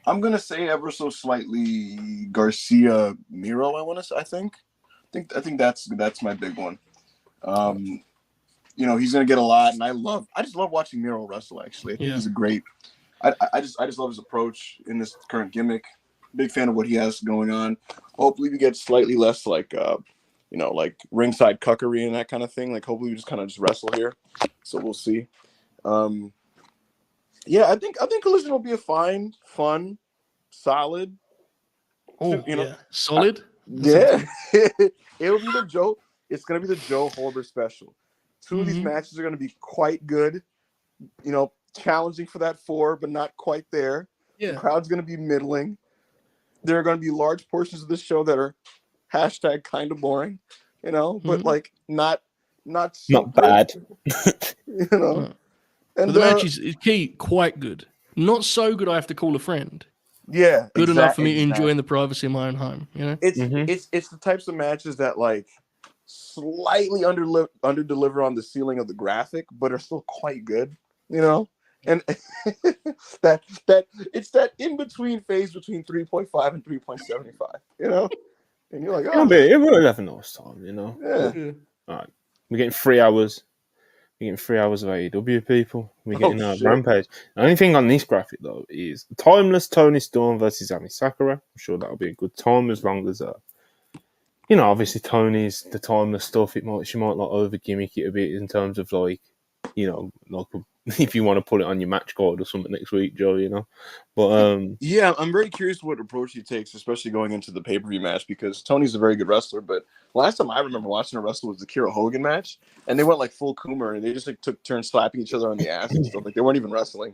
I'm gonna say ever so slightly Garcia Miro. I think that's my big one. He's gonna get a lot, and I just love watching Miro wrestle. Actually, I think he's a great. I just love his approach in this current gimmick. Big fan of what he has going on. Hopefully, we get slightly less like ringside cuckery and that kind of thing. Like, hopefully, we just kind of just wrestle here. So we'll see. I think Collision will be a fine, fun, solid. Solid. Yeah, it'll be the Joe. It's gonna be the Joe Holder special. 2 of these matches are gonna be quite good. Challenging for that 4, but not quite there. Yeah. The crowd's gonna be middling. There are gonna be large portions of this show that are hashtag kind of boring, but like not bad. And the match is key, quite good. Not so good I have to call a friend. Yeah, good enough for me to enjoy in the privacy of my own home. It's the types of matches that like slightly under deliver on the ceiling of the graphic, but are still quite good. And that it's that in between phase between 3.5 and 3.75. And you're like, it will have a nice time. Yeah. All right, we're getting 3 hours. We're getting 3 hours of AEW, people. We're getting a Rampage. The only thing on this graphic, though, is timeless Tony Storm versus Ami Sakura. I'm sure that'll be a good time as long as, obviously Tony's the timeless stuff. She might like over gimmick it a bit in terms of like if you want to put it on your match card or something next week, Joe. But yeah, I'm very curious what approach he takes, especially going into the pay-per-view match, because Tony's a very good wrestler. But last time I remember watching her wrestle was the Kira Hogan match, and they went like full Coomer, and they just like took turns slapping each other on the ass and stuff. Like they weren't even wrestling,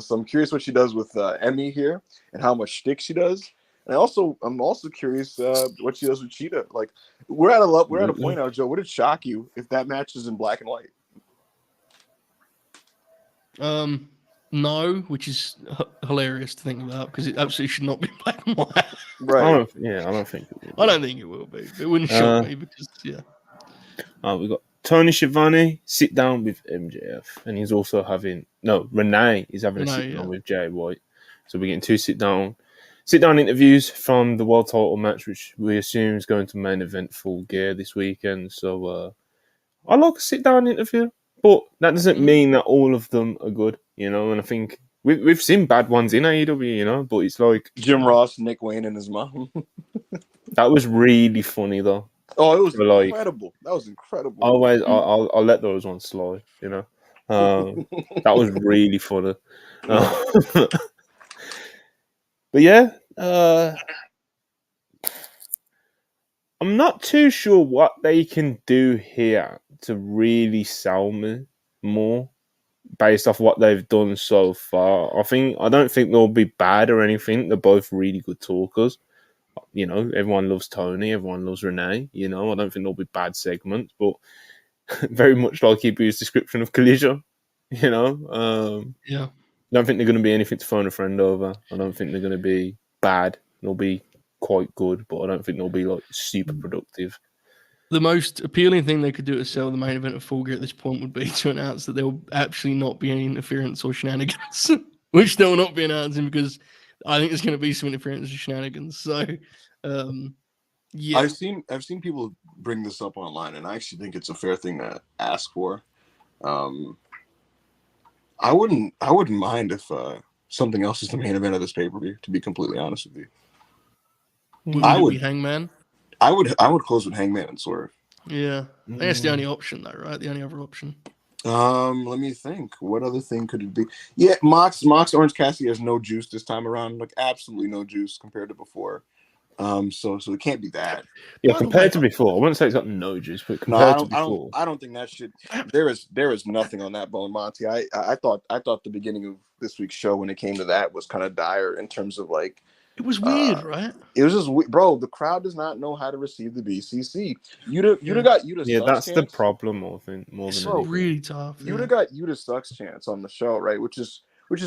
So I'm curious what she does with Emmy here and how much shtick she does. And I'm also curious what she does with Cheetah. Like we're at a point now, Joe. Would it shock you if that match is in black and white? No, which is hilarious to think about because it absolutely should not be black and white. Right. I don't think it will. I don't think it will be. It wouldn't shock me because we got Tony Schiavone sit down with MJF, and he's also having Renee is having a sit down with Jay White. So we're getting 2 sit down interviews from the world title match, which we assume is going to main event Full Gear this weekend. So I like a sit down interview. But that doesn't mean that all of them are good, And I think we've seen bad ones in AEW, But it's like Jim Ross, Nick Wayne, and his mom. That was really funny, though. Oh, it was incredible. That was incredible. I'll let those ones slide, That was really funny. But yeah, I'm not too sure what they can do here to really sell me more based off what they've done so far. I don't think they'll be bad or anything. They're both really good talkers. Everyone loves Tony, everyone loves Renee. I don't think they'll be bad segments, but very much like Ibu's description of Collision. I don't think they're going to be anything to phone a friend over. I don't think they're going to be bad. They'll be quite good, but I don't think they'll be like super productive. The most appealing thing they could do to sell the main event of Full Gear at this point would be to announce that there will actually not be any interference or shenanigans, which they will not be announcing because I think there's going to be some interference or shenanigans. So, I've seen people bring this up online, and I actually think it's a fair thing to ask for. I wouldn't mind if something else is the main event of this pay-per-view. To be completely honest with you, I would be Hangman. I would close with Hangman and Swerve. Yeah, I think that's the only option, though, right? The only other option. Let me think. What other thing could it be? Yeah, Mox Orange Cassidy has no juice this time around. Like absolutely no juice compared to before. So it can't be that. Yeah, compared to before. I wouldn't say it's got no juice, but compared to before. I don't think that should. There is nothing on that bone, Monty. I thought the beginning of this week's show when it came to that was kind of dire in terms of like. It was weird, right? It was just bro. The crowd does not know how to receive the BCC. You'd have got you to. Yeah, that's chance. The problem more than really tough. You'd have got you to sucks chance on the show, right? Which is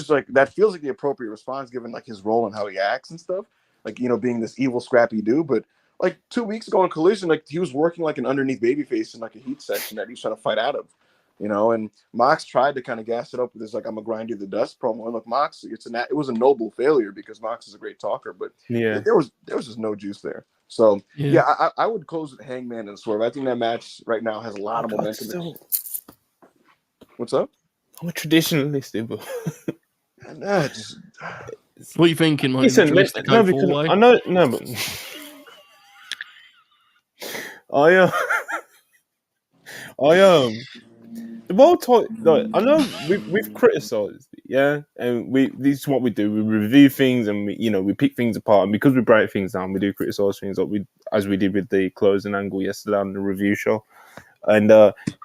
like that feels like the appropriate response given like his role and how he acts and stuff. like being this evil scrappy dude. But like 2 weeks ago on Collision, like he was working like an underneath babyface in like a heat section that he was trying to fight out of. And Mox tried to kind of gas it up with his like "I'm gonna grind you the dust" promo. And look, Mox, it was a noble failure because Mox is a great talker, but there was just no juice there. So I would close with Hangman and Swerve. I think that match right now has a lot of momentum. What's up? I'm a traditionalist, but what are you thinking, mate? Listen, no, because I know no, but the world title. Like, I know we've criticised it, yeah, and this is what we do. We review things and we pick things apart, and because we break things down, we do criticise things as we did with the closing angle yesterday on the review show. And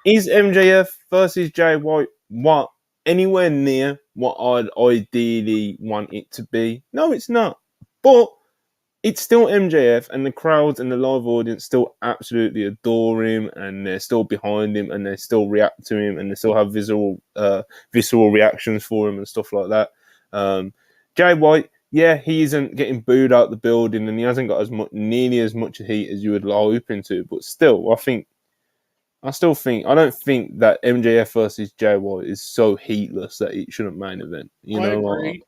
is MJF versus Jay White anywhere near what I'd ideally want it to be? No, it's not. But it's still MJF, and the crowds and the live audience still absolutely adore him, and they're still behind him, and they still react to him, and they still have visceral reactions for him and stuff like that. Jay White, yeah, he isn't getting booed out the building, and he hasn't got nearly as much heat as you would hope into. But still, I don't think that MJF versus Jay White is so heatless that it shouldn't main event. I agree.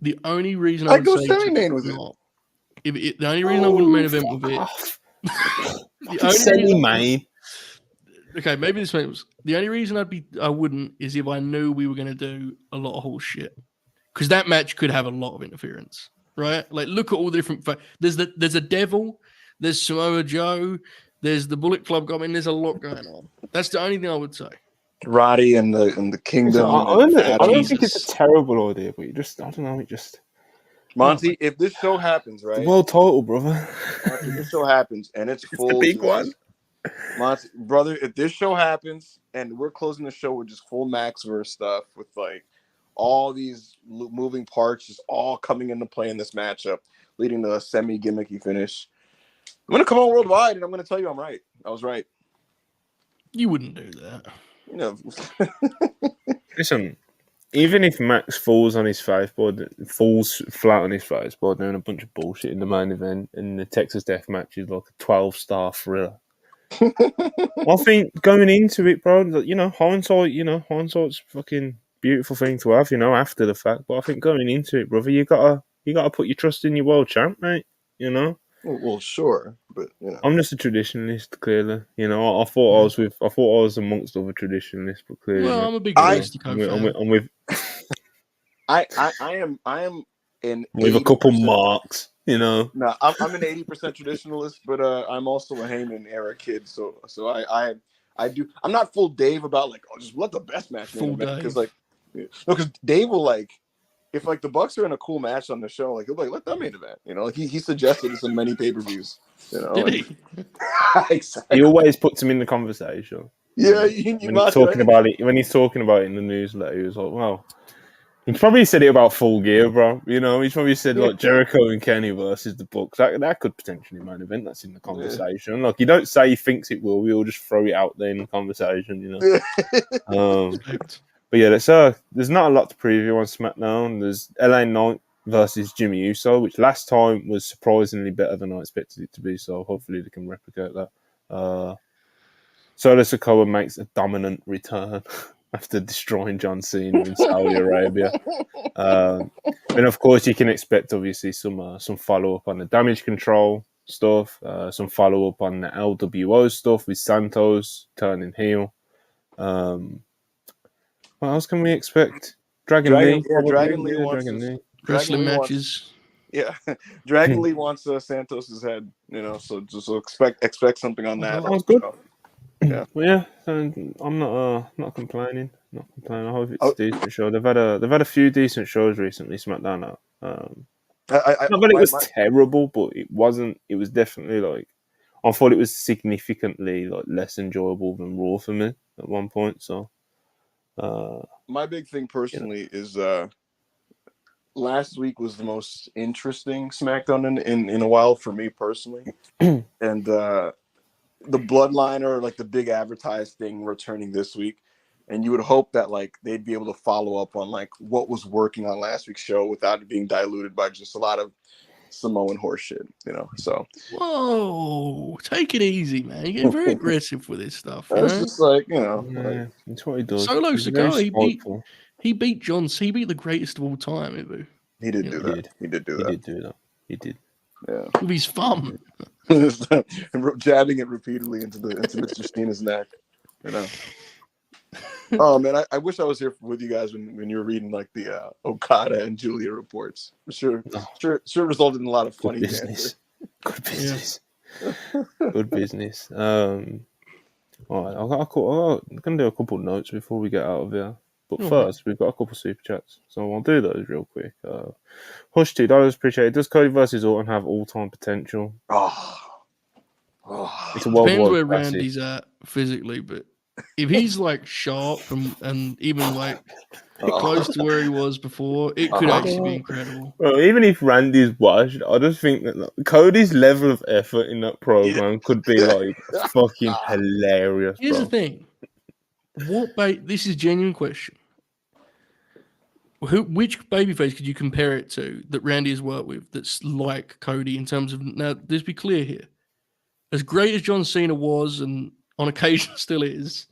The only reason I go semi-main with it. The only reason I wouldn't main event with it. The only semi-main. Okay, maybe this was the only reason I wouldn't is if I knew we were going to do a lot of horse shit, because that match could have a lot of interference, right? Like, look at all the different. There's a devil, there's Samoa Joe, there's the Bullet Club guy. I mean, there's a lot going on. That's the only thing I would say. Roddy and the Kingdom. I don't think it's a terrible idea, but I don't know. Monty, if this show happens, right? The world title, brother. Monty, if this show happens and it's full, the big one. Monty, brother, if this show happens and we're closing the show with just full Max verse stuff with like all these moving parts just all coming into play in this matchup, leading to a semi-gimmicky finish, I'm gonna come on worldwide and I'm gonna tell you I'm right. I was right. You wouldn't do that. Listen, even if Max falls flat on his face by doing a bunch of bullshit in the main event, and the Texas Death Match is like a 12-star thriller, I think going into it, bro, hindsight's a fucking beautiful thing to have, after the fact. But I think going into it, brother, you gotta put your trust in your world champ, mate. Well, sure, but I'm just a traditionalist, clearly. I thought I was amongst other traditionalists, but clearly, well, I'm a big Mystico fan. I'm with. I am in with a couple marks, No, I'm an 80% traditionalist, but I'm also a Heyman era kid. So I do. I'm not full Dave about like just let the best match full Dave, because because Dave will if like the Bucks are in a cool match on the show, like he'll be like, let them main event. Like he suggested this in many pay-per-views. Did he? Exactly. He always puts him in the conversation. Yeah, when he's talking about it in the newsletter, he was like, "Well, he probably said it about Full Gear, bro. He's probably said like Jericho and Kenny versus the Bucks. That could potentially main event. That's in the conversation. Yeah. Like, you don't say he thinks it will. We'll just throw it out there in the conversation. But yeah, there's not a lot to preview on SmackDown. There's LA Knight versus Jimmy Uso, which last time was surprisingly better than I expected it to be. So hopefully they can replicate that. Solo Sikoa makes a dominant return after destroying John Cena in Saudi Arabia. And of course, you can expect obviously some follow up on the Damage Control stuff, some follow up on the LWO stuff with Santos turning heel. What else can we expect? Dragon Lee wrestling matches. Dragon Lee wants Santos's head. So expect something on that. That was good. Yeah, well, I'm not complaining. I hope it's a decent show. They've had a few decent shows recently. SmackDown. Not that it was terrible, but it wasn't. It was definitely I thought it was significantly less enjoyable than Raw for me at one point. So. My big thing personally is last week was the most interesting SmackDown in a while for me personally, and the Bloodline or the big advertised thing returning this week, and you would hope that they'd be able to follow up on what was working on last week's show without it being diluted by just a lot of Samoan horse shit, you know. So Whoa, take it easy, man. You're getting very aggressive with this stuff. You that's know? just like, you know, Yeah, like, that's what he does. Solo He's very Sikoa, spiteful. he beat John. He beat the greatest of all time, Ibu. he did do He that. He did do He that. did do that. He did. Yeah. with his thumb. Jabbing it repeatedly into Mr. Cena's neck, you know. Oh man, I wish I was here with you guys when you were reading like the Okada and Giulia reports. Sure resulted in a lot of funny Good business. Good business. Good business. All right, I'm gonna do a couple of notes before we get out of here. But first, we've got a couple of super chats, so I'll do those real quick. Hush $2, appreciate it. Does Cody versus Orton have all-time potential? It's a Depends where classic. Randy's at physically, but if he's like sharp and even like close to where he was before, it could actually be incredible. Well, even if Randy's washed, I just think that Cody's level of effort in that program could be like fucking hilarious. Here's bro. the thing: this is a genuine question. Which babyface could you compare it to that Randy has worked with that's like Cody in terms of, now let's be clear here, as great as John Cena was and on occasion still is,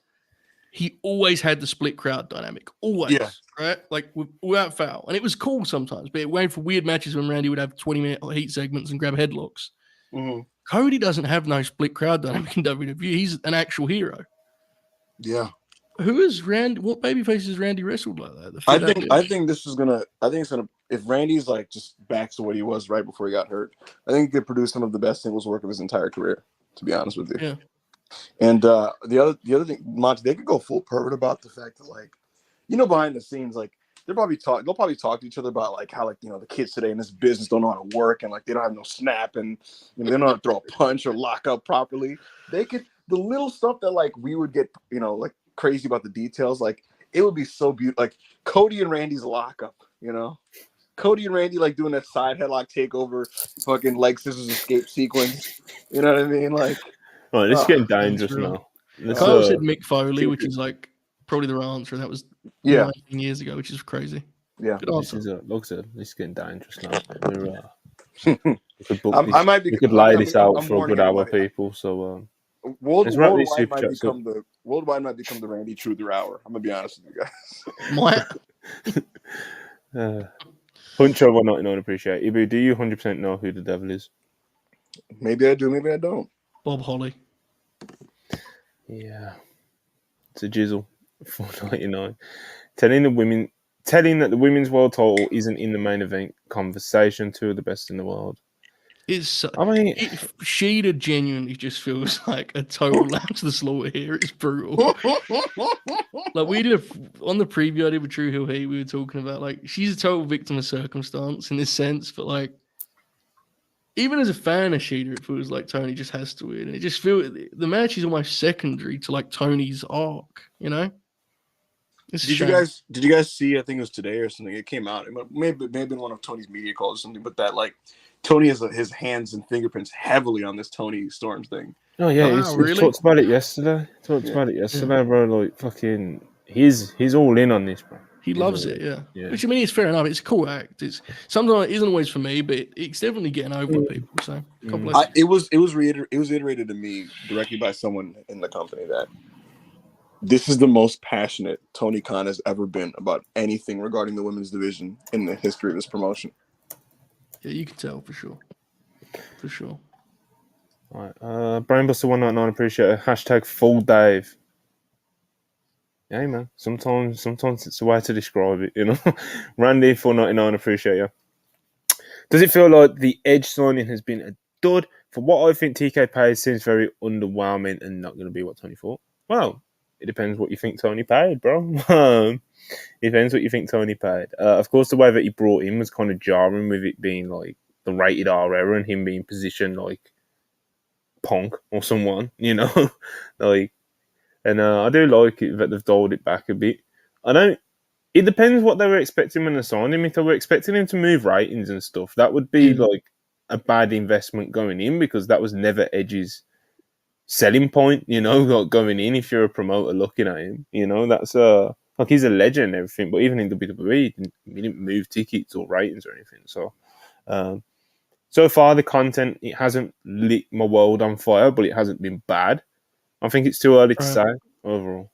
he always had the split crowd dynamic, always, right? Like without foul, and it was cool sometimes, but it went for weird matches when Randy would have 20-minute heat segments and grab headlocks. Mm-hmm. Cody doesn't have no split crowd dynamic in WWE. He's an actual hero. Yeah. Who is Randy? What babyface has Randy wrestled like that? I think this is gonna. I think it's gonna. If Randy's like just back to what he was right before he got hurt, I think he could produce some of the best singles work of his entire career. To be honest with you. Yeah. And the other thing, Monty, they could go full pervert about the fact that, like, you know, behind the scenes, like they'll probably talk to each other about like how, like, you know, the kids today in this business don't know how to work, and like they don't have no snap, and you know, they don't know how to throw a punch or lock up properly. They could, the little stuff that like we would get, you know, like crazy about the details, like it would be so beautiful. Like Cody and Randy's lockup, you know, Cody and Randy like doing that side headlock takeover, fucking leg scissors escape sequence. You know what I mean? Like, right, this is getting dangerous now. Kyle said Mick Foley, which is like probably the right answer. That was 19 years ago, which is crazy. Yeah, good answer. Like I said, this is getting dangerous now. We could lay this out for a good hour, people. So worldwide might become the Randy Truther hour. I'm gonna be honest with you guys. Huncho 199, appreciate it. Ibu, do you 100% know who the devil is? Maybe I do, maybe I don't. Bob Holly. Yeah, it's a jizzle. 499. Telling that the women's world title isn't in the main event conversation. Two of the best in the world. Sheeta genuinely just feels like a total lamb to the slaughter here. It's brutal. Like we did on the preview I did with True Hill Heat, we were talking about like she's a total victim of circumstance in this sense, but like even as a fan of Sheeta, it feels like Tony just has to win. And it just feels the match is almost secondary to like Tony's arc, you know? Did you guys see, I think it was today or something, it came out. It may have been one of Tony's media calls or something, but that like Tony has his hands and fingerprints heavily on this Tony Storm thing. Oh yeah, he talked about it yesterday. Bro. Like fucking, he's all in on this, bro. He loves it, yeah. Which I mean, it's fair enough. It's a cool act. It's sometimes it isn't always for me, but it's definitely getting over with people. So it was reiterated to me directly by someone in the company that this is the most passionate Tony Khan has ever been about anything regarding the women's division in the history of this promotion. Yeah, you can tell for sure. For sure. All right. Brainbuster199, appreciate it. Hashtag full Dave. Yeah, man. Sometimes it's a way to describe it, you know. Randy499, appreciate you. Does it feel like the Edge signing has been a dud? For what I think TK paid seems very underwhelming and not going to be what Tony thought. Well, it depends what you think Tony paid, bro. It depends what you think Tony paid. Of course, the way that he brought him was kind of jarring with it being like the rated R era and him being positioned like Punk or someone, you know. Like, and I do like it that they've dialed it back a bit. It depends what they were expecting when they signed him. If they were expecting him to move ratings and stuff, that would be like a bad investment going in because that was never Edge's selling point, you know, like going in if you're a promoter looking at him, you know, that's like he's a legend and everything, but even in WWE, he didn't move tickets or ratings or anything. So so far the content, it hasn't lit my world on fire, but it hasn't been bad. I think it's too early to Right. say overall.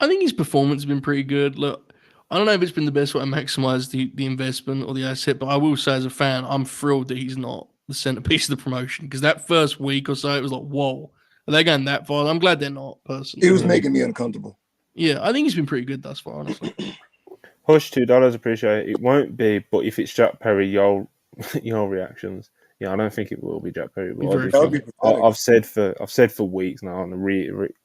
I think his performance has been pretty good. Look, I don't know if it's been the best way to maximize the investment or the asset, but I will say as a fan, I'm thrilled that he's not the centerpiece of the promotion because that first week or so, it was like, whoa, are they going that far? I'm glad they're not, personally. It was making me uncomfortable. Yeah, I think he's been pretty good thus far, honestly. Hush, $2, appreciate it. It won't be, but if it's Jack Perry, your reactions. Yeah, I don't think it will be Jack Perry. But Very That would be pathetic. I've said for weeks now, and I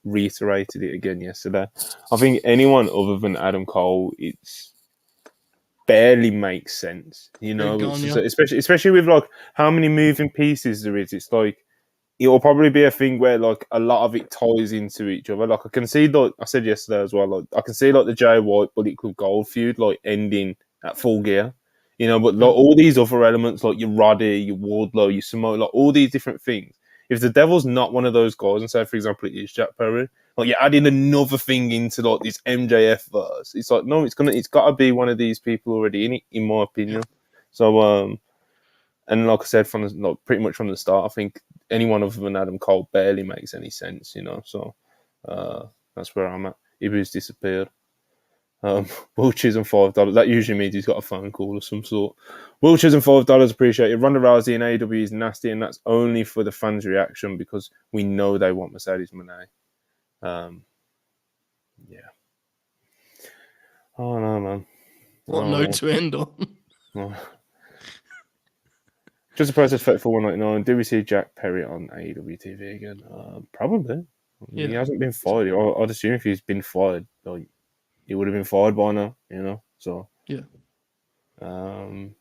reiterated it again yesterday. I think anyone other than Adam Cole, it's barely makes sense. You know, Gone, it's yeah. especially with like how many moving pieces there is. It's like it'll probably be a thing where like a lot of it ties into each other. Like I can see, like I said yesterday as well, like I can see like the Jay White Bullet Club Gold feud like ending at Full Gear, you know. But like all these other elements, like your Roddy, your Wardlow, your Samoa, like all these different things. If the Devil's not one of those guys, and say for example it is Jack Perry, like you're adding another thing into like this MJF verse, it's like no, it's got to be one of these people already in it, in my opinion. So and like I said, pretty much from the start, I think anyone other than Adam Cole barely makes any sense, you know. So that's where I'm at. Ibu's disappeared. Wilches and $5. That usually means he's got a phone call of some sort. Wilches and $5, appreciate it. Ronda Rousey and AEW is nasty, and that's only for the fans' reaction because we know they want Mercedes Moné. Yeah. Oh no, man. What note to end on? Oh. Just a process for 199. Do we see Jack Perry on AEW TV again? Probably. Yeah. He hasn't been fired. I'd assume if he's been fired, like, he would have been fired by now, you know? So, Yeah. I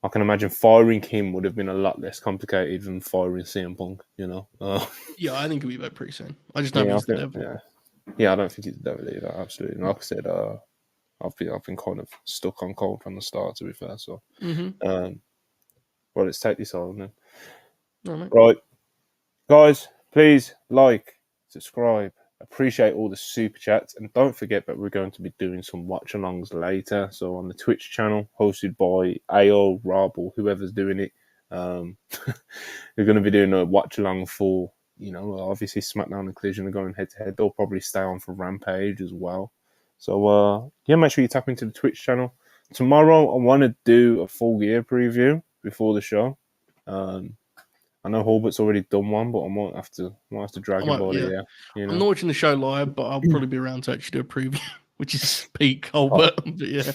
can imagine firing him would have been a lot less complicated than firing CM Punk, you know? Yeah, I think he'll be back pretty soon. I just know he's the devil. Yeah, I don't think he's the devil either, absolutely. And like I said, I've been kind of stuck on Cole from the start, to be fair. So, well, let's take this on then. Right. Guys, please like, subscribe. Appreciate all the super chats. And don't forget that we're going to be doing some watch-alongs later. So on the Twitch channel, hosted by AO, Rob, or whoever's doing it, we're going to be doing a watch-along for, you know, obviously SmackDown and Collision are going head-to-head. They'll probably stay on for Rampage as well. So, yeah, make sure you tap into the Twitch channel. Tomorrow, I want to do a Full Gear preview before the show. I know Horbert's already done one, but I might have to drag him by the ear. You know? I'm not watching the show live, but I'll probably be around to actually do a preview, which is peak Horbert. But yeah.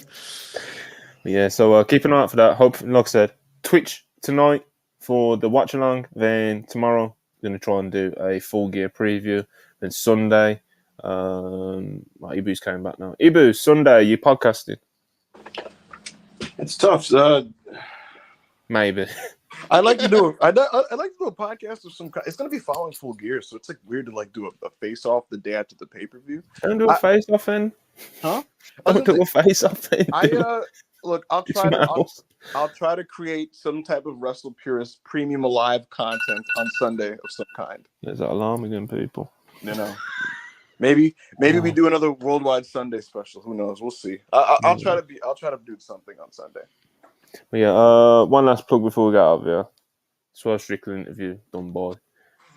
Yeah, so keep an eye out for that. Hope, like I said, Twitch tonight for the watch along. Then tomorrow, we're going to try and do a Full Gear preview. Then Sunday, Ibu's coming back now. Ibu, Sunday, you podcasting? It's tough. Maybe. I'd like to do a podcast of some kind. It's gonna be following Full Gear, so it's like weird to like do a face off the day after the pay-per-view. Don't do a face off then. Huh? Don't do a face off then. Look, I'll try to create some type of WrestlePurists premium alive content on Sunday of some kind. There's that alarm again, people. You know. Maybe we do another worldwide Sunday special. Who knows? We'll see. I'll try to do something on Sunday. But yeah, one last plug before we get out of here. Swerve Strickland interview done by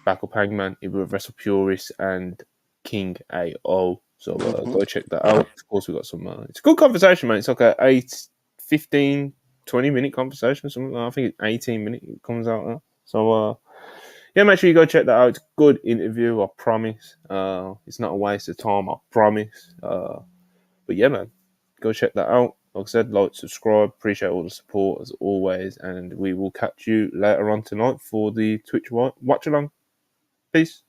Backup Hangman, Ibu of WrestlePurists, and King AO. So go check that out. Of course, we got some. It's a good conversation, man. It's like a 15, 20-minute conversation. Something like that. I think it's 18 minutes. It comes out now. So yeah, make sure you go check that out. It's a good interview. I promise. It's not a waste of time. I promise. But yeah, man, go check that out. Like I said, like, subscribe. Appreciate all the support as always. And we will catch you later on tonight for the Twitch watch along. Peace.